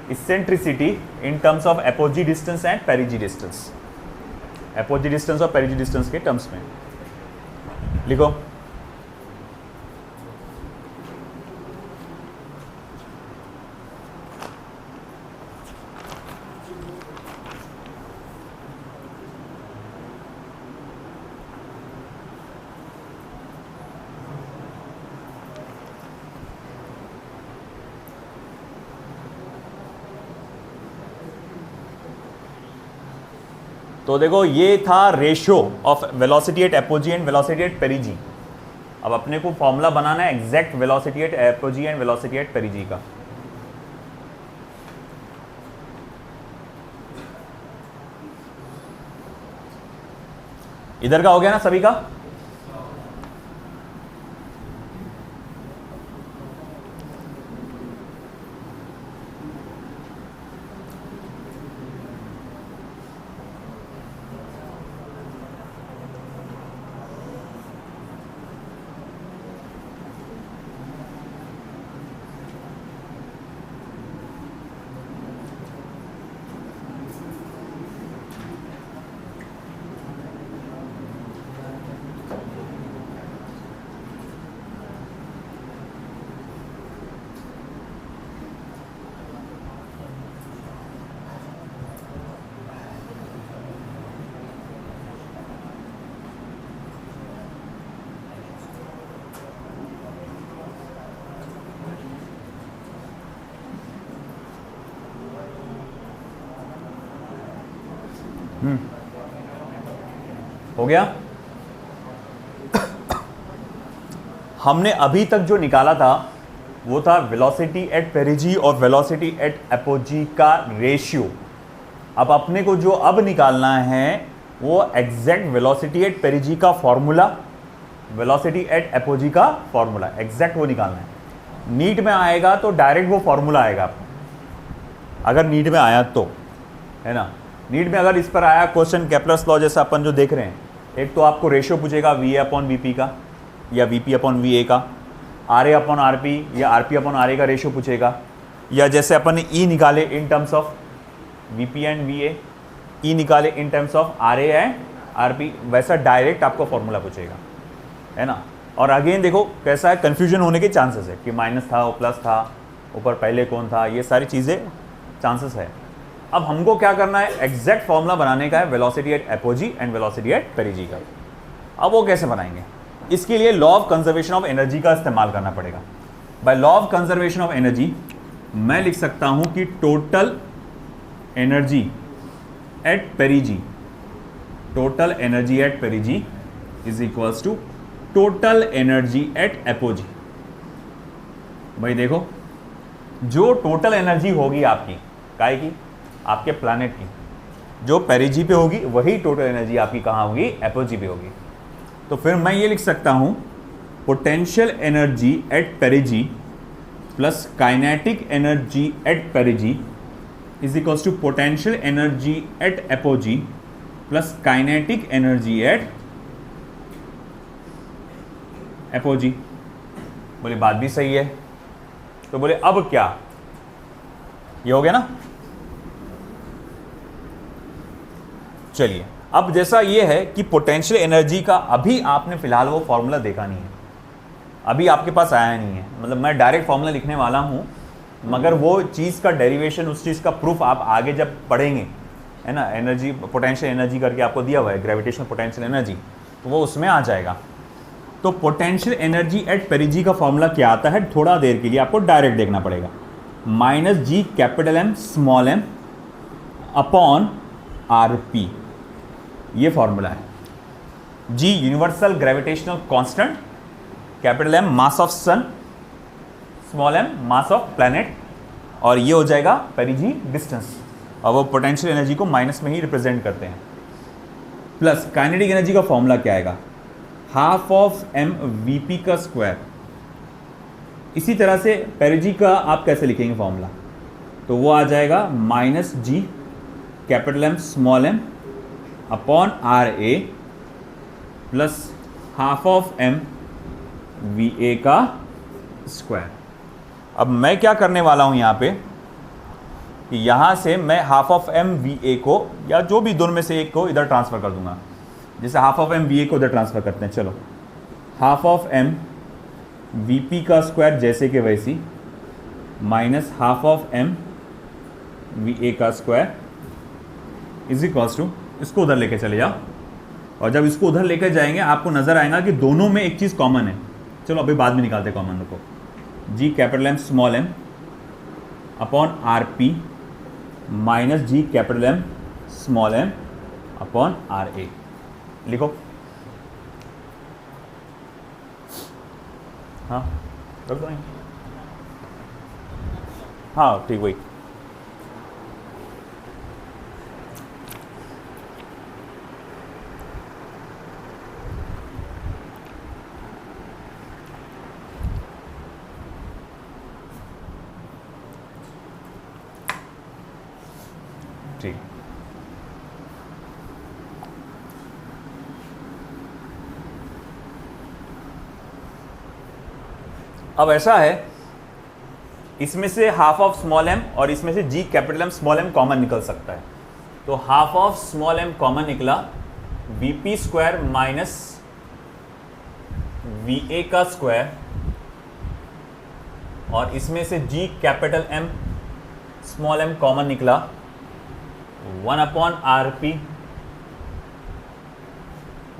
eccentricity in terms of apogee distance and perigee distance. apogee distance और perigee distance के terms में लिखो। तो देखो ये था ratio of velocity at apogee and velocity at पेरिजी। अब अपने को फॉर्मूला बनाना है exact velocity at apogee and velocity at perigee का। इधर का हो गया ना सभी का? हो गया। हमने अभी तक जो निकाला था वो था वेलोसिटी एट पेरिजी और वेलोसिटी एट एपोजी का रेशियो। अब अपने को जो अब निकालना है वो एग्जैक्ट वेलोसिटी एट पेरिजी का फॉर्मूला, वेलोसिटी एट एपोजी का फॉर्मूला, एग्जैक्ट वो निकालना है। नीट में आएगा तो डायरेक्ट वो फॉर्मूला आएगा आपको, अगर नीट में आया तो, है ना। नीट में अगर इस पर आया क्वेश्चन केपलर्स लॉ जैसा अपन जो देख रहे हैं, एक तो आपको रेशियो पूछेगा वी अपॉन वी पी का या V P upon V A का, R A upon R P या R P upon R A का रेशियो पूछेगा, या जैसे अपन ने ई निकाले in terms of V P and V A, E निकाले in terms of R A and R P, वैसा डायरेक्ट आपको फॉर्मूला पूछेगा, है ना। और अगेन देखो कैसा है, कन्फ्यूजन होने के चांसेस है कि माइनस था, प्लस था, ऊपर पहले कौन था, ये सारी चीज़ें चांसेस है। अब हमको क्या करना है, एग्जैक्ट फॉर्मूला बनाने का है velocity at apogee and velocity at perigee का। अब वो कैसे बनाएंगे, इसके लिए law of conservation of energy का इस्तेमाल करना पड़ेगा। By law of conservation of energy मैं लिख सकता हूं कि total energy at perigee, total energy at perigee is equals to total energy at apogee. भाई देखो, जो टोटल एनर्जी होगी आपकी काय की, आपके प्लैनेट की, जो पेरिजी पे होगी वही टोटल एनर्जी आपकी कहाँ होगी, एपोजी पे होगी। तो फिर मैं ये लिख सकता हूं potential energy at perigee plus kinetic energy at perigee is equals to potential energy at apogee plus kinetic energy at apogee. बोले बात भी सही है। तो बोले अब क्या, ये हो गया ना। चलिए, अब जैसा ये है कि पोटेंशियल एनर्जी का अभी आपने फिलहाल वो फॉर्मूला देखा नहीं है, अभी आपके पास आया नहीं है, मतलब मैं डायरेक्ट फॉर्मूला लिखने वाला हूं, मगर वो चीज़ का डेरिवेशन, उस चीज़ का प्रूफ आप आगे जब पढ़ेंगे, है ना। एनर्जी, पोटेंशियल एनर्जी करके आपको दिया हुआ है, ग्रेविटेशनल पोटेंशियल एनर्जी, तो वो उसमें आ जाएगा। तो पोटेंशियल एनर्जी एट पेरिजी का फॉर्मूला क्या आता है, थोड़ा देर के लिए आपको डायरेक्ट देखना पड़ेगा, minus G capital M small M upon R P, ये फॉर्मूला है। G universal gravitational constant, capital M mass of sun, small M mass of planet, और ये हो जाएगा पेरिजी डिस्टेंस, और वो पोटेंशियल एनर्जी को माइनस में ही रिप्रेजेंट करते हैं। प्लस काइनेटिक एनर्जी का फॉर्मूला क्या आएगा, half of M V P का स्क्वायर। इसी तरह से पेरिजी का आप कैसे लिखेंगे फॉर्मूला, तो वो आ जाएगा minus G capital M small M upon R A plus half of M V A का स्क्वायर। अब मैं क्या करने वाला हूं यहां पे कि यहां से मैं half of M V A को या जो भी दोनों में से एक को इधर ट्रांसफर कर दूंगा। जैसे half of M V A को इधर ट्रांसफर करते हैं, चलो half of M V P का स्क्वायर जैसे कि वैसी minus half of M V A का स्क्वायर इज इक्वल्स टू, इसको उधर लेके चले जाओ। और जब इसको उधर लेकर जाएंगे आपको नजर आएगा कि दोनों में एक चीज़ कॉमन है। चलो अभी बाद में निकालते कॉमन को। G capital M small M upon R P minus G capital M small M upon R A. लिखो। हाँ रख दो। हाँ ठीक वही। ठीक। अब ऐसा है, इसमें से हाफ ऑफ स्मॉल एम और इसमें से G capital M small M common निकल सकता है। तो half of small M common निकला, V P square minus V A का स्क्वायर, और इसमें से G capital M small M common निकला 1 upon R P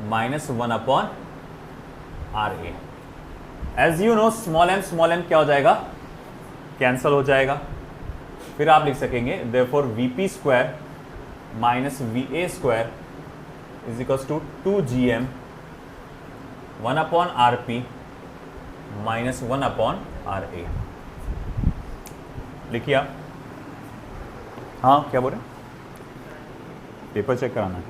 minus 1 upon R A. As you know small M क्या हो जाएगा, कैंसल हो जाएगा। फिर आप लिख सकेंगे therefore V P square minus V A square is equals to 2gm 1 upon R P minus 1 upon R A. लिखिए आप। हाँ क्या बोल रहे हैं? पेपर चेक कराना है।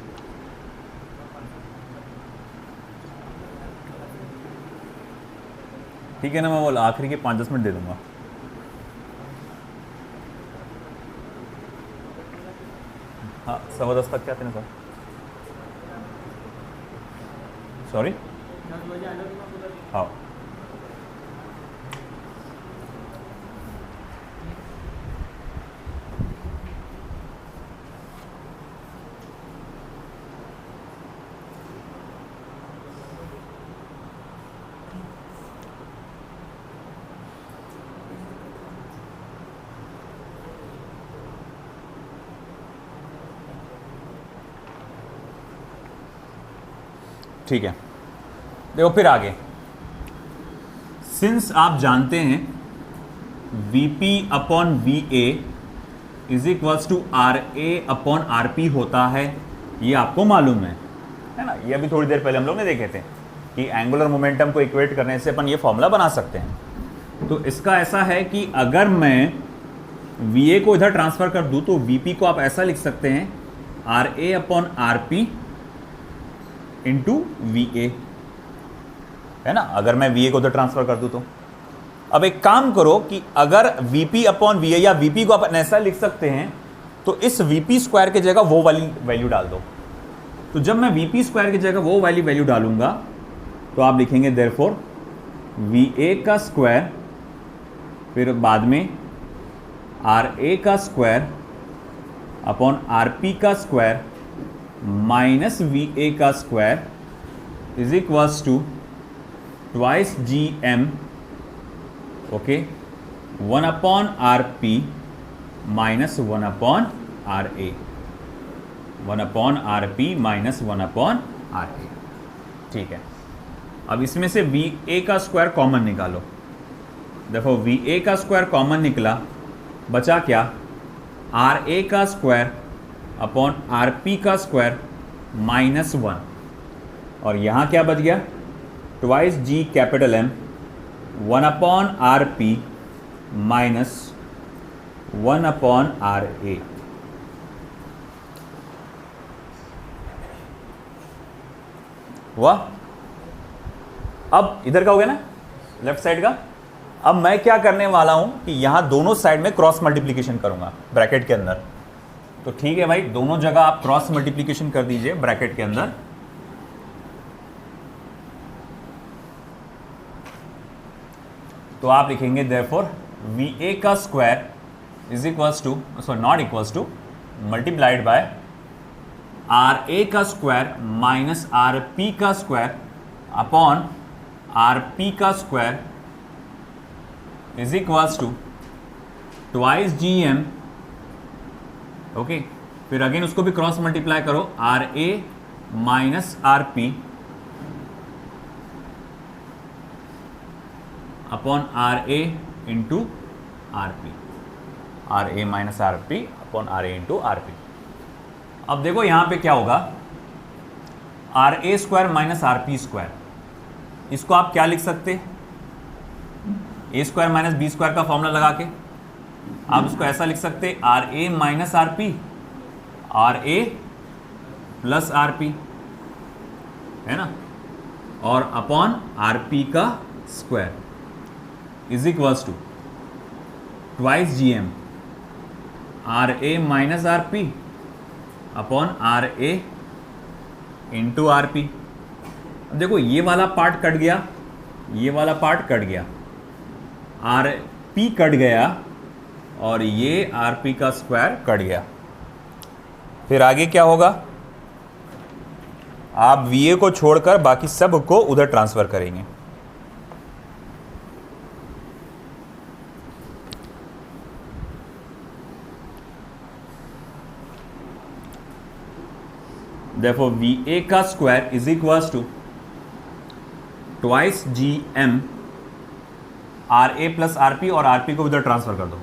ठीक है ना, मैं वो आखिरी के 5-10 मिनट दे दूंगा। हाँ 10:15 तक क्या थे ना सर? सॉरी। हाँ ठीक है। देखो फिर आगे, सिंस आप जानते हैं Vp upon V A is equals to R A upon R P होता है, ये आपको मालूम है ना। ये अभी थोड़ी देर पहले हम लोग ने देखे थे कि एंगुलर मोमेंटम को इक्वेट करने से अपन ये फॉर्मूला बना सकते हैं। तो इसका ऐसा है कि अगर मैं वी ए को इधर ट्रांसफर कर दूं तो Vp को आप ऐसा लिख सकते हैं R A upon R P into V A, है ना। अगर मैं वी ए को उधर ट्रांसफर कर दूं तो अब एक काम करो कि अगर वीपी अपॉन वी ए या वीपी को आप ऐसा लिख सकते हैं तो इस वीपी स्क्वायर की जगह वो वाली वैल्यू डाल दो। तो जब मैं वीपी स्क्वायर की जगह वो वाली वैल्यू डालूंगा तो आप लिखेंगे देयरफॉर वी ए का स्क्वायर, फिर बाद में आर ए का स्क्वायर अपॉन आर पी का स्क्वायर माइनस वी ए का square is equals to twice G M, okay, 1 upon R P minus 1 upon R A, 1 upon R P minus 1 upon R A. ठीक है। अब इसमें से we A का square common निकालो। देखो वी ए का स्क्वायर कॉमन निकला, बचा क्या, आर ए का स्क्वायर अपॉन आर पी का स्क्वायर माइनस 1, और यहाँ क्या बच गया, twice G capital M 1 upon R P minus 1 upon R A. हुआ। अब इधर का हो गया ना, लेफ्ट साइड का। अब मैं क्या करने वाला हूं कि यहां दोनों साइड में क्रॉस मल्टीप्लीकेशन करूंगा ब्रैकेट के अंदर। तो ठीक है भाई, दोनों जगह आप क्रॉस मल्टीप्लीकेशन कर दीजिए ब्रैकेट के अंदर। तो आप लिखेंगे देयरफॉर वी ए का square is equals to, sorry not equals to, multiplied by R A का स्क्वायर माइनस आर पी का स्क्वायर अपॉन आर पी का square is equals to twice G M. Okay, फिर again उसको भी cross multiply करो, R A minus R P upon R A into R P, R A minus R P upon R A into R P. अब देखो यहां पे क्या होगा, R A square minus R P square, इसको आप क्या लिख सकते, A square minus B square का फॉर्मूला लगा के आप इसको ऐसा लिख सकते, R A minus R P, R A plus R P, है ना, और अपॉन आर पी का square is equals to twice G M R A minus R P upon R A into R P. देखो ये वाला part cut गया, ये वाला पार्ट कट गया, आर पी कट गया और ये आर पी का स्क्वायर कट गया। फिर आगे क्या होगा, आप वी ए को छोड़कर बाकी सब को उधर ट्रांसफर करेंगे। Therefore, वी ए का square is equals to twice G M R A plus R P, और आर पी को उधर ट्रांसफर कर दो,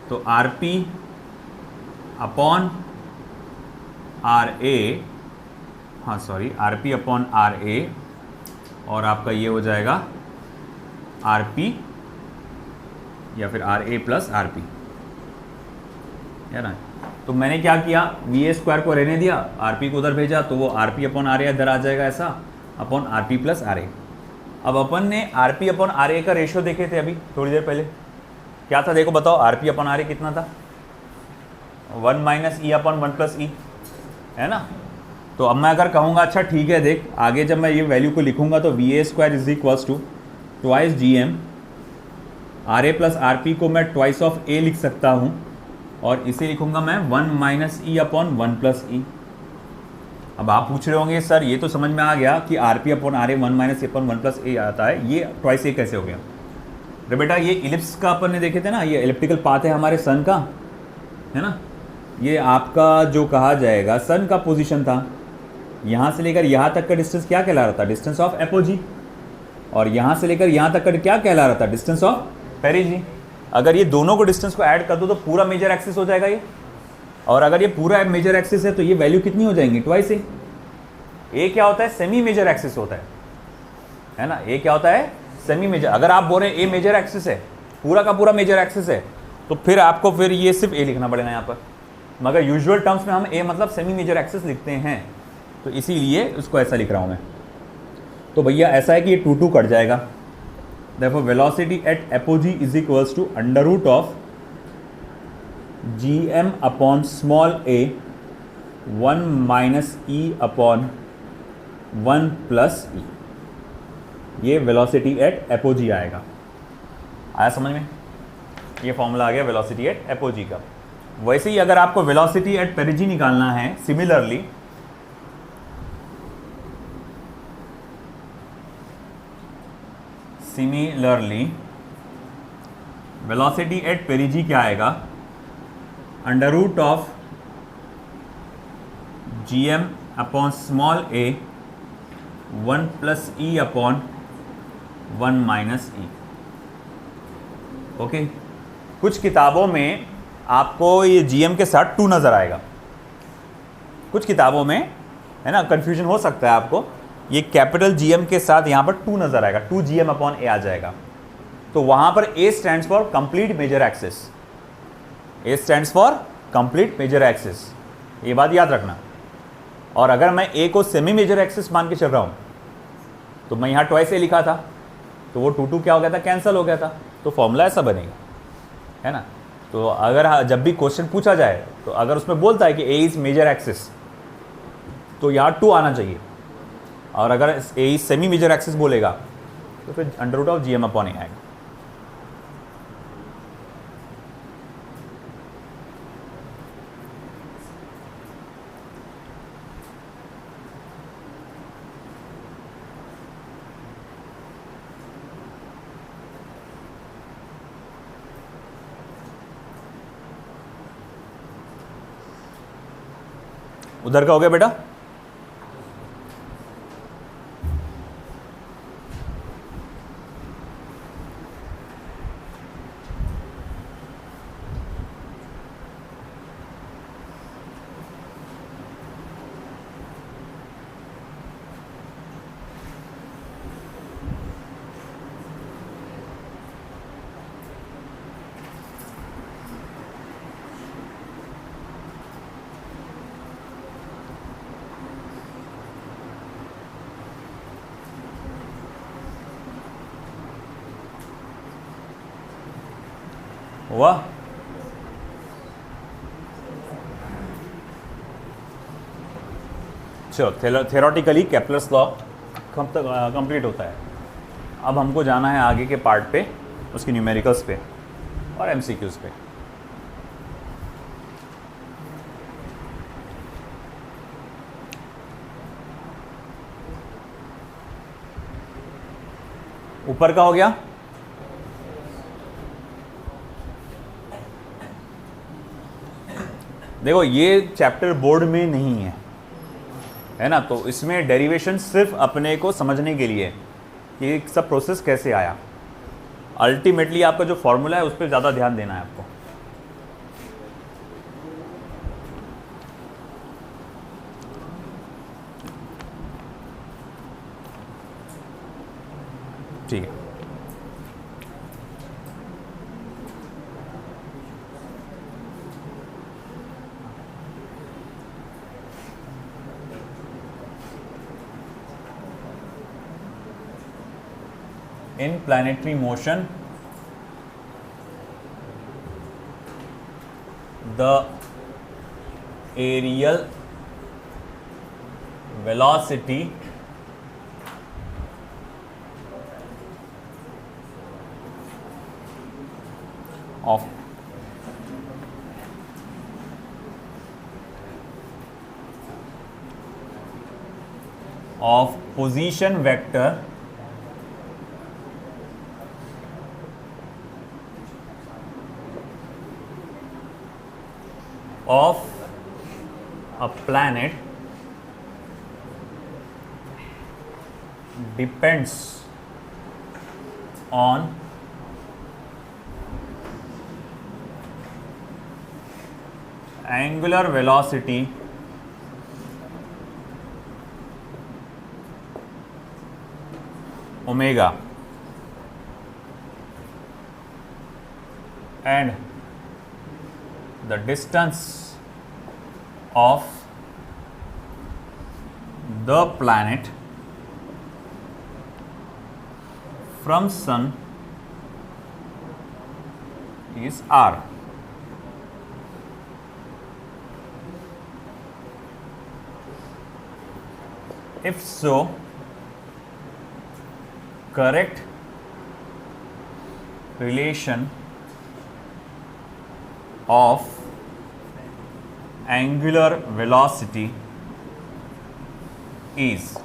तो R P upon R A, हाँ sorry, R P upon R A, और आपका ये हो जाएगा आर पी या फिर R A plus R P, है ना। तो मैंने क्या किया, वी ए स्क्वायर को रहने दिया, आर पी को उधर भेजा, तो वो R P upon R A इधर आ जाएगा ऐसा, upon R P plus R A. अब अपन ने R P upon R A का रेशियो देखे थे अभी थोड़ी देर पहले, क्या था देखो बताओ, आर पी अपॉन आर ए कितना था, 1 minus E upon 1 plus E, है ना। तो अब मैं अगर कहूँगा अच्छा ठीक है देख, आगे जब मैं ये वैल्यू को लिखूंगा तो V A square is equals to twice G M R A plus R P को मैं ट्वाइस ऑफ ए लिख सकता हूँ, और इसे लिखूंगा मैं 1 माइनस ई अपॉन 1 प्लस ई। अब आप पूछ रहे होंगे सर ये तो समझ में आ गया कि R P upon R A 1 minus E upon 1 plus A आता है, ये ट्वाइस ए कैसे हो गया। अरे बेटा ये इलिप्स का अपन ने देखे थे ना, ये इलिप्टिकल पाथ है हमारे सन का, है ना। ये आपका जो कहा जाएगा सन का पोजीशन था, यहाँ से लेकर यहाँ तक का डिस्टेंस क्या कहला रहा था, डिस्टेंस ऑफ एपोजी, और यहाँ से लेकर यहाँ तक का क्या कहला रहा था, डिस्टेंस ऑफ पेरिजी। अगर ये दोनों को डिस्टेंस को ऐड कर दो तो पूरा मेजर एक्सिस हो जाएगा ये, और अगर ये पूरा मेजर एक्सिस है तो ये वैल्यू कितनी हो जाएंगी, ट्वाइस ए। ए क्या होता है, सेमी मेजर एक्सिस होता है ना, ए क्या होता है, सेमी मेजर। अगर आप बोल रहे हैं ए मेजर एक्सिस है, पूरा का पूरा मेजर एक्सिस है, तो फिर आपको फिर ये सिर्फ ए लिखना पड़ेगा यहाँ पर, मगर यूजुअल टर्म्स में हम ए मतलब सेमी मेजर एक्सिस लिखते हैं, तो इसीलिए उसको ऐसा लिख रहा हूँ मैं। तो भैया ऐसा है कि ये 2 कट जाएगा, therefore velocity at apogee is equals to under root of gm upon small a 1 minus e upon 1 plus e, ये velocity at apogee आएगा। आया समझ में, ये फॉर्मूला आ गया velocity at apogee का। वैसे ही अगर आपको velocity at perigee निकालना है, सिमिलरली वेलोसिटी एट पेरिजी क्या आएगा, under root of G M upon small A 1 plus E upon 1 minus E. Okay, कुछ किताबों में आपको ये जी एम के साथ 2 नज़र आएगा, कुछ किताबों में, है ना, कन्फ्यूजन हो सकता है आपको, ये कैपिटल जीएम के साथ यहाँ पर 2 नजर आएगा, 2 GM अपॉन ए आ जाएगा, तो वहां पर A stands for complete major axis, A stands for complete major axis, ये बात याद रखना। और अगर मैं ए को सेमी मेजर एक्सिस मान के चल रहा हूँ तो मैं यहाँ ट्वाइस ए लिखा था, तो वो 2 क्या हो गया था, कैंसिल हो गया था, तो फॉर्मूला ऐसा बनेगा, है ना। तो अगर जब भी क्वेश्चन पूछा जाए तो अगर उसमें बोलता है कि ए इज मेजर एक्सिस, तो यहाँ 2 आना चाहिए, और अगर ए सेमी मेजर एक्सिस बोलेगा तो फिर under root of G M upon A आएगा। उधर का हो गया बेटा? हुआ? चलो, थेरोटिकली केपलर्स लॉ कब तक कंप्लीट होता है। अब हमको जाना है आगे के पार्ट पे, उसकी न्यूमेरिकल्स पे और एमसीक्यूज पे। ऊपर का हो गया? देखो ये चैप्टर बोर्ड में नहीं है ना, तो इसमें डेरिवेशन सिर्फ अपने को समझने के लिए कि सब प्रोसेस कैसे आया। अल्टीमेटली आपका जो फॉर्मूला है उस पर ज़्यादा ध्यान देना है आपको। ठीक है, in planetary motion the aerial velocity of position vector of a planet depends on angular velocity omega and the distance of the planet from sun is r. If so, correct relation of angular velocity is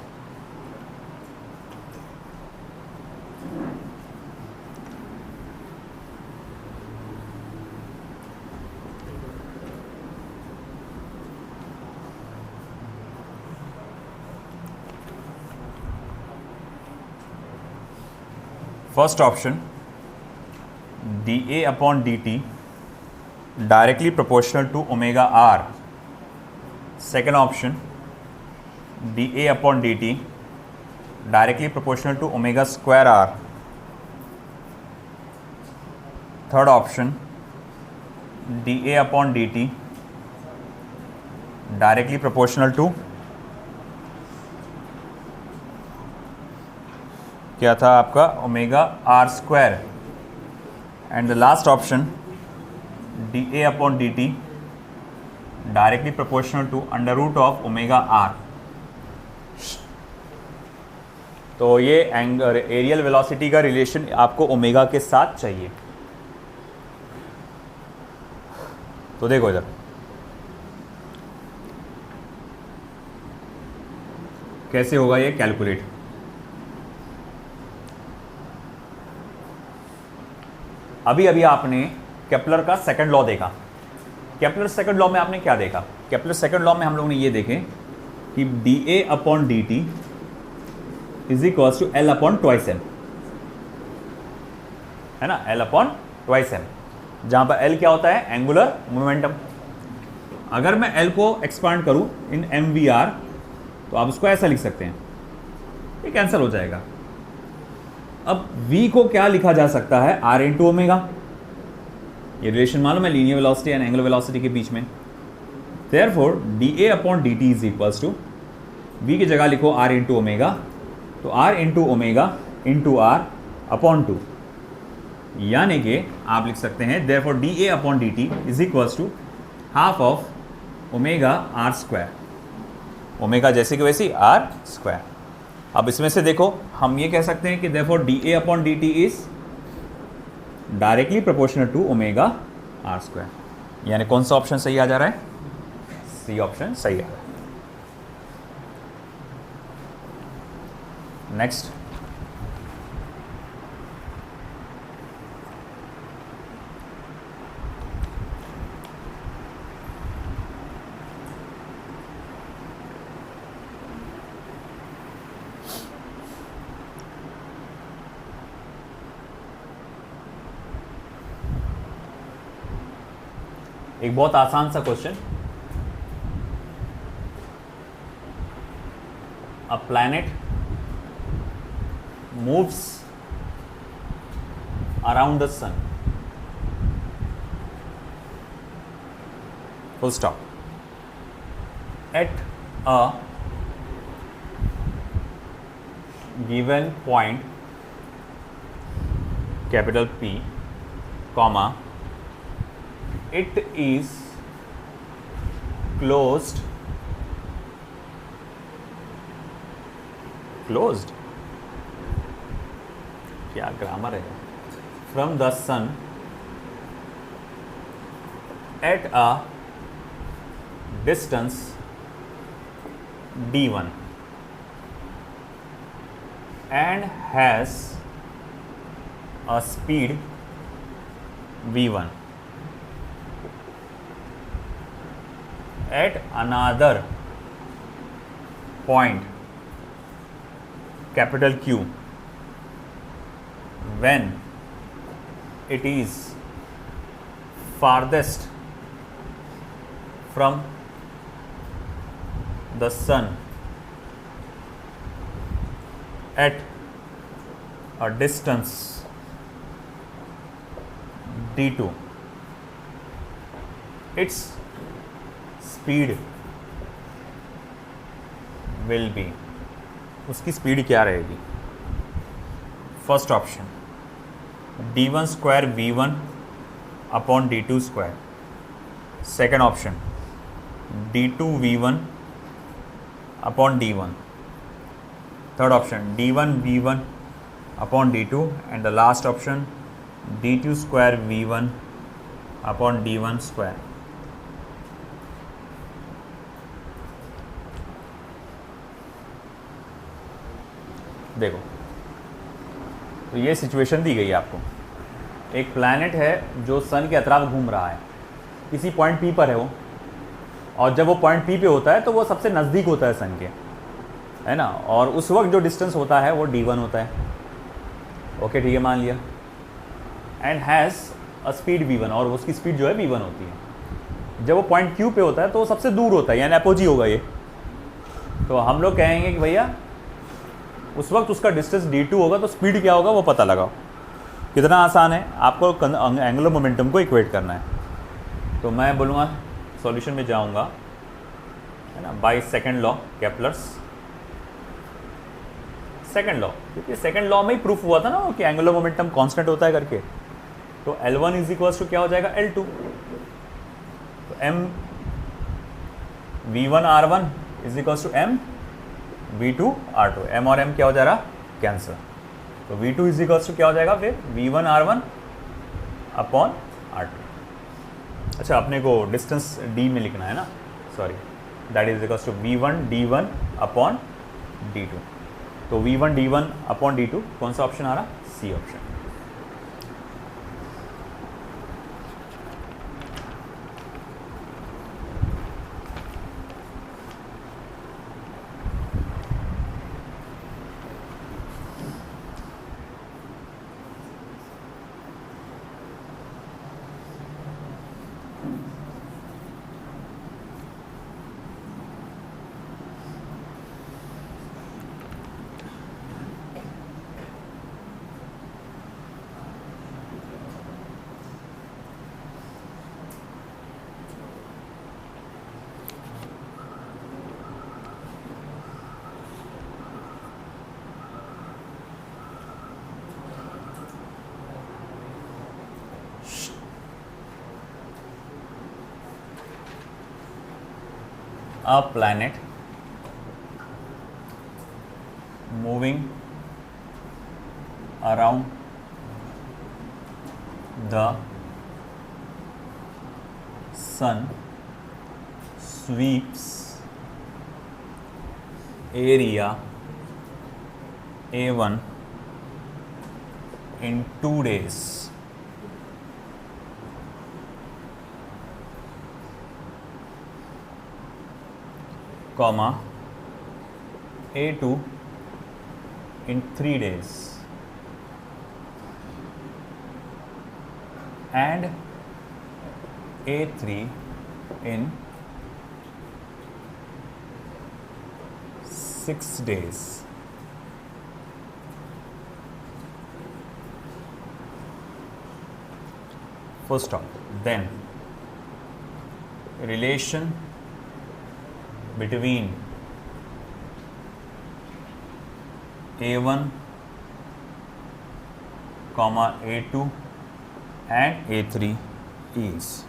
first option dA upon dt directly proportional to omega r. Second option dA upon dt directly proportional to omega square r. Third option dA upon dt directly proportional to क्या था आपका omega R square. And the last option D A upon D T directly proportional to under root of omega R. तो ये angle areal velocity का relation आपको omega के साथ चाहिए. तो देखो इधर कैसे होगा ये कैलकुलेट. अभी अभी आपने केपलर का सेकंड लॉ देखा. केपलर सेकंड लॉ में आपने क्या देखा? केपलर सेकंड लॉ में हम लोग ने ये देखे कि D A upon D T is equals to L upon twice M, है ना, एल अपॉन ट्वाइस एम, जहां पर एल क्या होता है? Angular momentum. अगर मैं एल को एक्सपांड करूं इन एम वी आर, तो आप उसको ऐसा लिख सकते हैं, ये कैंसिल हो जाएगा। अब v को क्या लिखा जा सकता है? r into omega. ये रिलेशन मालूम है linear velocity and angular velocity के बीच में। Therefore dA upon dt is equals to, v की जगह लिखो r इंटू ओमेगा, तो r into omega into r upon 2, यानी कि आप लिख सकते हैं therefore dA upon dt is equals to half of omega r square, omega जैसे कि वैसी r स्क्वायर। अब इसमें से देखो हम ये कह सकते हैं कि therefore dA upon dt is directly proportional to omega r square, यानी कौन सा ऑप्शन सही आ जा रहा है? सी ऑप्शन सही आ रहा है। नेक्स्ट, एक बहुत आसान सा question. A planet moves around the sun, full stop, at a given point capital P, comma, it is closed क्या ग्रामर है, from the sun at a distance d1 and has a speed v1 at another point capital Q when it is farthest from the sun at a distance d2, its speed will be, उसकी speed क्या रहेगी? First option d1 square v1 upon d2 square, second option d2 v1 upon d1, third option d1 v1 upon d2 and the last option d2 square v1 upon d1 square. देखो, तो ये situation दी गई है आपको। एक planet है जो सन के अतराफ घूम रहा है, किसी पॉइंट P पर है वो, और जब वो पॉइंट P पे होता है तो वो सबसे नज़दीक होता है सन के, है ना, और उस वक्त जो डिस्टेंस होता है वो d1 होता है। ओके, ठीक है, मान लिया। And has a speed v1, और उसकी स्पीड जो है v1 होती है। जब वो पॉइंट Q पे होता है तो वो सबसे दूर होता है, यानी एपोजी होगा ये। तो हम लोग कहेंगे कि भैया उस वक्त उसका डिस्टेंस d2 होगा, तो स्पीड क्या होगा वो पता लगाओ। कितना आसान है, आपको एंगुलर मोमेंटम को इक्वेट करना है। तो मैं बोलूँगा सॉल्यूशन में जाऊँगा, है ना, by second law, Kepler's second law, क्योंकि सेकंड लॉ में ही प्रूफ हुआ था ना कि एंगुलर मोमेंटम कांस्टेंट होता है करके। तो L1 इज इक्वल्स टू क्या हो जाएगा? L2। तो m v1 r1 is equals to m v2 r2, m और m क्या हो जा रहा? कैंसर। तो v2 इज इक्वल्स टू क्या हो जाएगा फिर? v1 r1 upon r2। अच्छा, अपने को डिस्टेंस d में लिखना है ना, sorry, that is equals to v1 d1 upon d2। तो v1 d1 अपॉन d2 कौन सा ऑप्शन आ रहा? C option. a planet moving around the sun sweeps area A1 in 2 days. Comma A2 in 3 days and A3 in 6 days. First stop. Then relation between A1 comma A2 and A3 is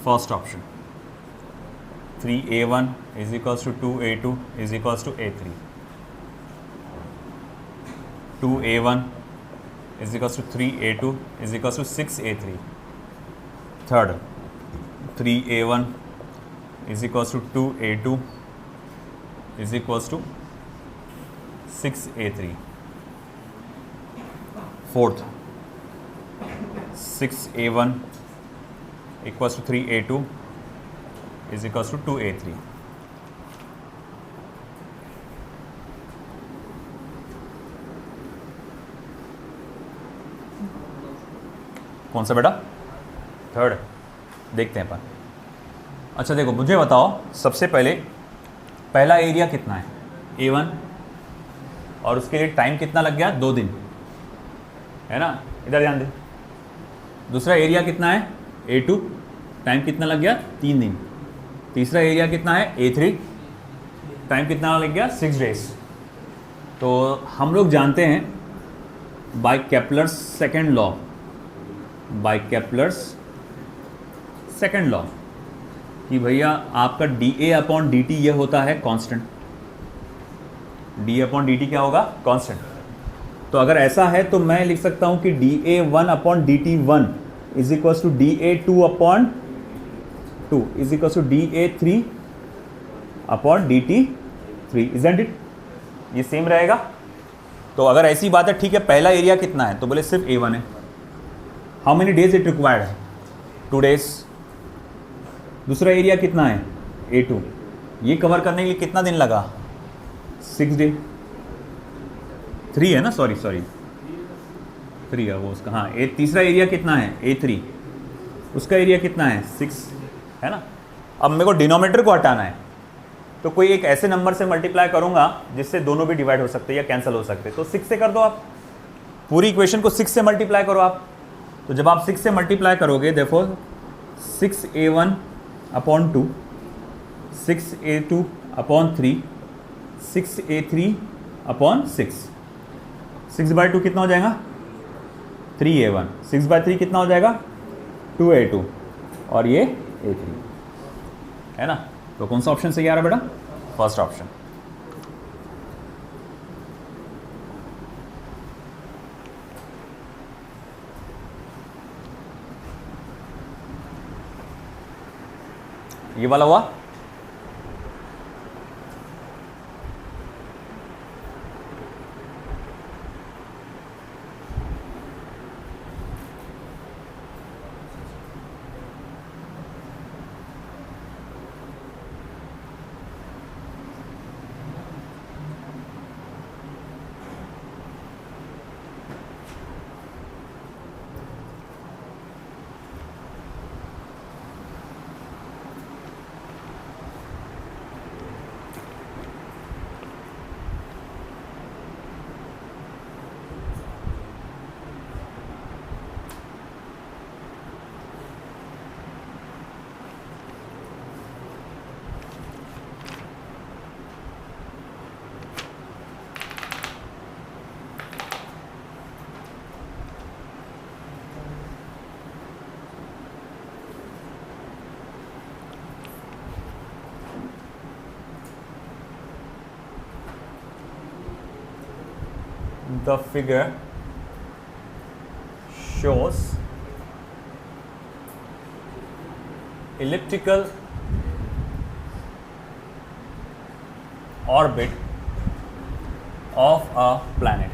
first option 3A1 is equals to 2A2 is equals to A3, 2A1 is equals to 3A2 is equals to 6A3. Third, 3A1 is equals to 2A2 is equals to 6A3. Fourth, 6A1 equals to 3A2 is equals to 2A3. कौन सा बेटा? Third. देखते हैं अपन। अच्छा देखो, मुझे बताओ सबसे पहले पहला एरिया कितना है A1 और उसके लिए टाइम कितना लग गया? 2 दिन, है ना? इधर ध्यान दे। दूसरा एरिया कितना है A2, टाइम कितना लग गया? 3 दिन। तीसरा एरिया कितना है A3, टाइम कितना लग गया? 6 डेज। तो हम लोग जानते हैं by Kepler's second law, by Kepler's second law कि भैया आपका dA अपॉन dt ये होता है कांस्टेंट। d अपॉन dt क्या होगा? कांस्टेंट। तो अगर ऐसा है तो मैं लिख सकता हूं कि dA1 upon dt1 is equals to dA2 upon 2 is equals to dA3 upon dt3, isn't it? ये सेम रहेगा। तो अगर ऐसी बात है, ठीक है, पहला एरिया कितना है? तो बोले सिर्फ A1 है। How many days it required है? 2 डेज। दूसरा एरिया कितना है A2, ये कवर करने के लिए कितना दिन लगा? 6 डे। 3 है ना, सॉरी 3 है वो उसका, हाँ। तीसरा एरिया कितना है A3, उसका एरिया कितना है? 6, है ना? अब मेरे को डिनोमिनेटर को हटाना है, तो कोई एक ऐसे नंबर से मल्टीप्लाई करूंगा जिससे दोनों भी डिवाइड हो सकते हैं या कैंसिल हो सकते हैं। तो 6 से कर दो आप, पूरी इक्वेशन को 6 से मल्टीप्लाई करो आप। तो जब आप 6 से मल्टीप्लाई करोगे, देखो 6A1 upon 2, 6A2 upon 3, 6A3 upon 6, 6/2 कितना हो जाएगा? 3A1। 6/3 कितना हो जाएगा? 2A2 और ये A3, है ना? तो कौन सा ऑप्शन सही आ रहा है बेटा? First option. ये वाला हुआ। the figure shows elliptical orbit of a planet.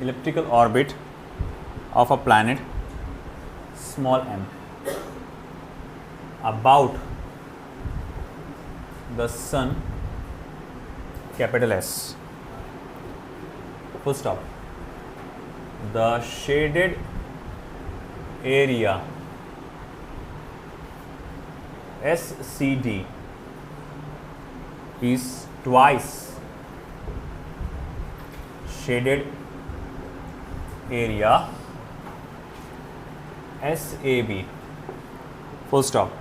Elliptical orbit of a planet small m about the sun capital S. Full stop. The shaded area SCD is twice shaded area SAB. Full stop.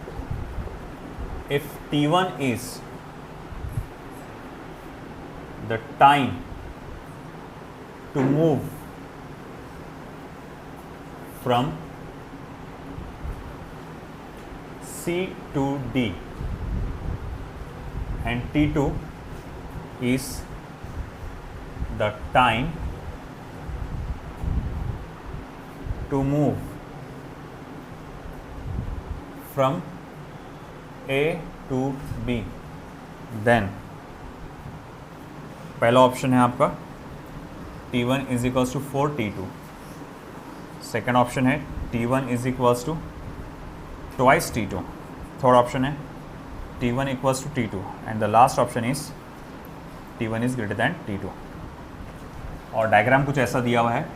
If T1 is the time to move from C to D and T2 is the time to move from A to B, then पहला option है आपका T1 is equals to 4T2, second option है T1 is equals to twice T2, third option है T1 equals to T2 and the last option is T1 is greater than T2. और diagram कुछ ऐसा दिया हुआ है.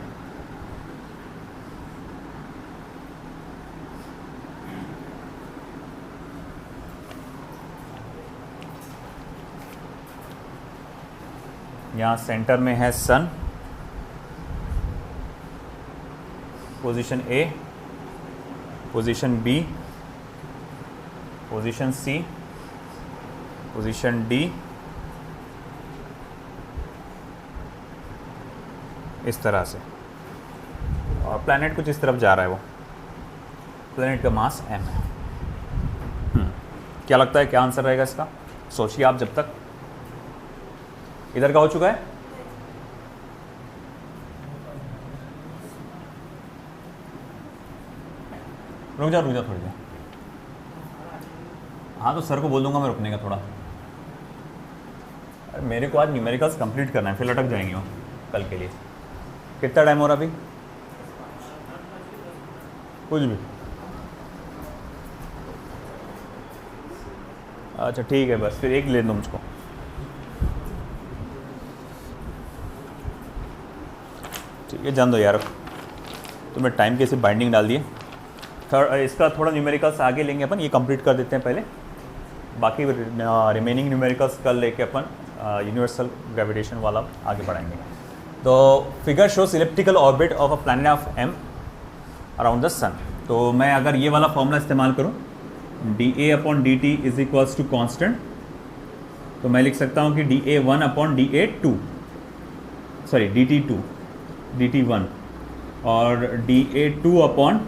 यहाँ सेंटर में है सन, position A, position B, position C, position D, इस तरह से. और प्लैनेट कुछ इस तरफ जा रहा है. वो प्लैनेट का मास m है. क्या लगता है क्या आंसर रहेगा इसका? सोचिए आप जब तक. इधर का हो चुका है. रुक जा थोड़ी देर. हाँ तो सर को बोल दूंगा मैं रुकने का थोड़ा. अरे मेरे को आज न्यूमेरिकल्स कंप्लीट करना है, फिर लटक जाएंगे वो कल के लिए. कितना टाइम हो रहा अभी? कुछ भी. अच्छा ठीक है, बस फिर एक ले दो मुझको. ठीक है, जान दो यार. तो मैं टाइम के से बाइंडिंग डाल दिए. इसका थोड़ा न्यूमेरिकल्स आगे लेंगे अपन, ये कंप्लीट कर देते हैं पहले. बाकी रिमेनिंग न्यूमेरिकल्स कल लेके अपन यूनिवर्सल ग्रेविटेशन वाला आगे बढ़ाएंगे. तो figure shows elliptical orbit of a planet of M around the sun. तो मैं अगर ये वाला फॉर्मूला इस्तेमाल करूँ, dA upon dt is equals to constant, तो मैं लिख सकता हूँ कि dA1 upon dA2, sorry dt2, dt1 और dA2 अपॉन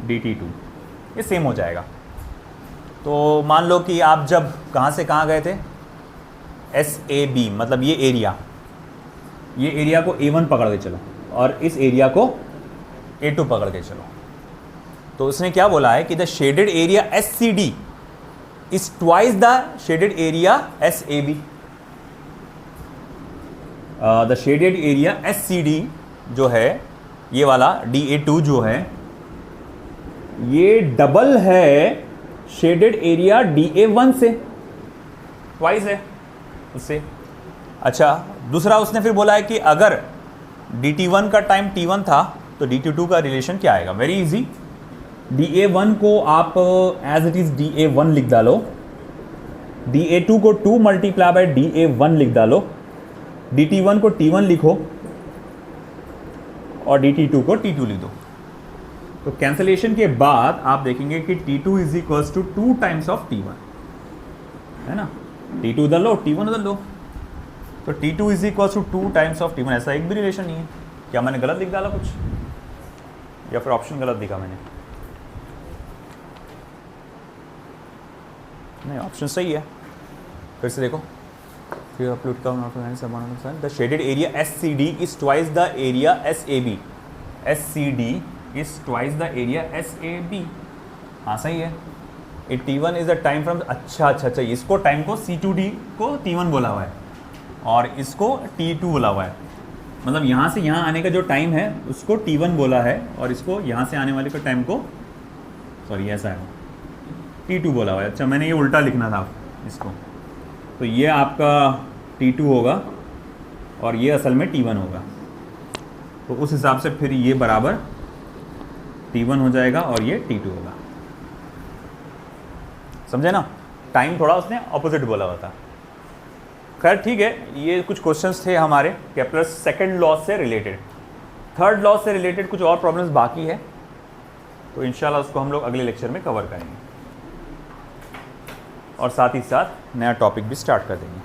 dt2, ये सेम हो जाएगा. तो मान लो कि आप जब कहाँ से कहाँ गए थे, SAB मतलब ये एरिया को A1 पकड़ के चलो और इस एरिया को A2 पकड़ के चलो. तो उसने क्या बोला है कि the shaded area SCD is twice the shaded area SAB. The shaded area SCD जो है, ये वाला dA2 जो है, ये डबल है शेडेड एरिया dA1 से, ट्वाइस है उससे. अच्छा, दूसरा उसने फिर बोला है कि अगर dt1 का टाइम t1 था तो dt2 का रिलेशन क्या आएगा. Very easy. dA1 को आप एज इट इज dA1 लिख डालो, dA2 को 2 मल्टीप्लाई बाय dA1 लिख डालो, dt1 को t1 लिखो और dt2 को t2 लिख दो. तो कैंसलेशन के बाद आप देखेंगे कि t2 is equals to 2 times of t1, है ना. t2 उधर लो, t1 उधर लो, तो t2 is equals to 2 times of t1. ऐसा एक भी रिलेशन नहीं है. क्या मैंने गलत लिख डाला कुछ, या फिर ऑप्शन गलत दिखा मैंने? नहीं, ऑप्शन सही है. फिर से देखो, फिर फ्लूइड का the shaded area SCD is twice the area SAB। SCD is twice the area SAB। हाँ सही है। T1 is the time from, अच्छा, इसको टाइम को C2D को T1 बोला हुआ है और इसको T2 बोला हुआ है। मतलब यहाँ से यहाँ आने का जो टाइम है उसको T1 बोला है और इसको यहाँ से आने वाले का टाइम को, सॉरी ऐसा है, T2 बोला हुआ है। अच्छा मैंने ये उल्टा लिखना था इसको, तो ये आपका T2 होगा और ये असल में T1 होगा। तो उस हिसाब से फिर ये बराबर T1 हो जाएगा और ये T2 होगा। समझे ना, टाइम थोड़ा उसने ऑपोजिट बोला हुआ था। खैर ठीक है, ये कुछ क्वेश्चंस थे हमारे केप्लर्स सेकंड लॉ से रिलेटेड। थर्ड लॉ से रिलेटेड कुछ और प्रॉब्लम्स बाकी है, तो इंशाल्लाह उसको हम लोग अगले लेक्चर में कवर करेंगे और साथ ही साथ नया टॉपिक भी स्टार्ट कर देंगे।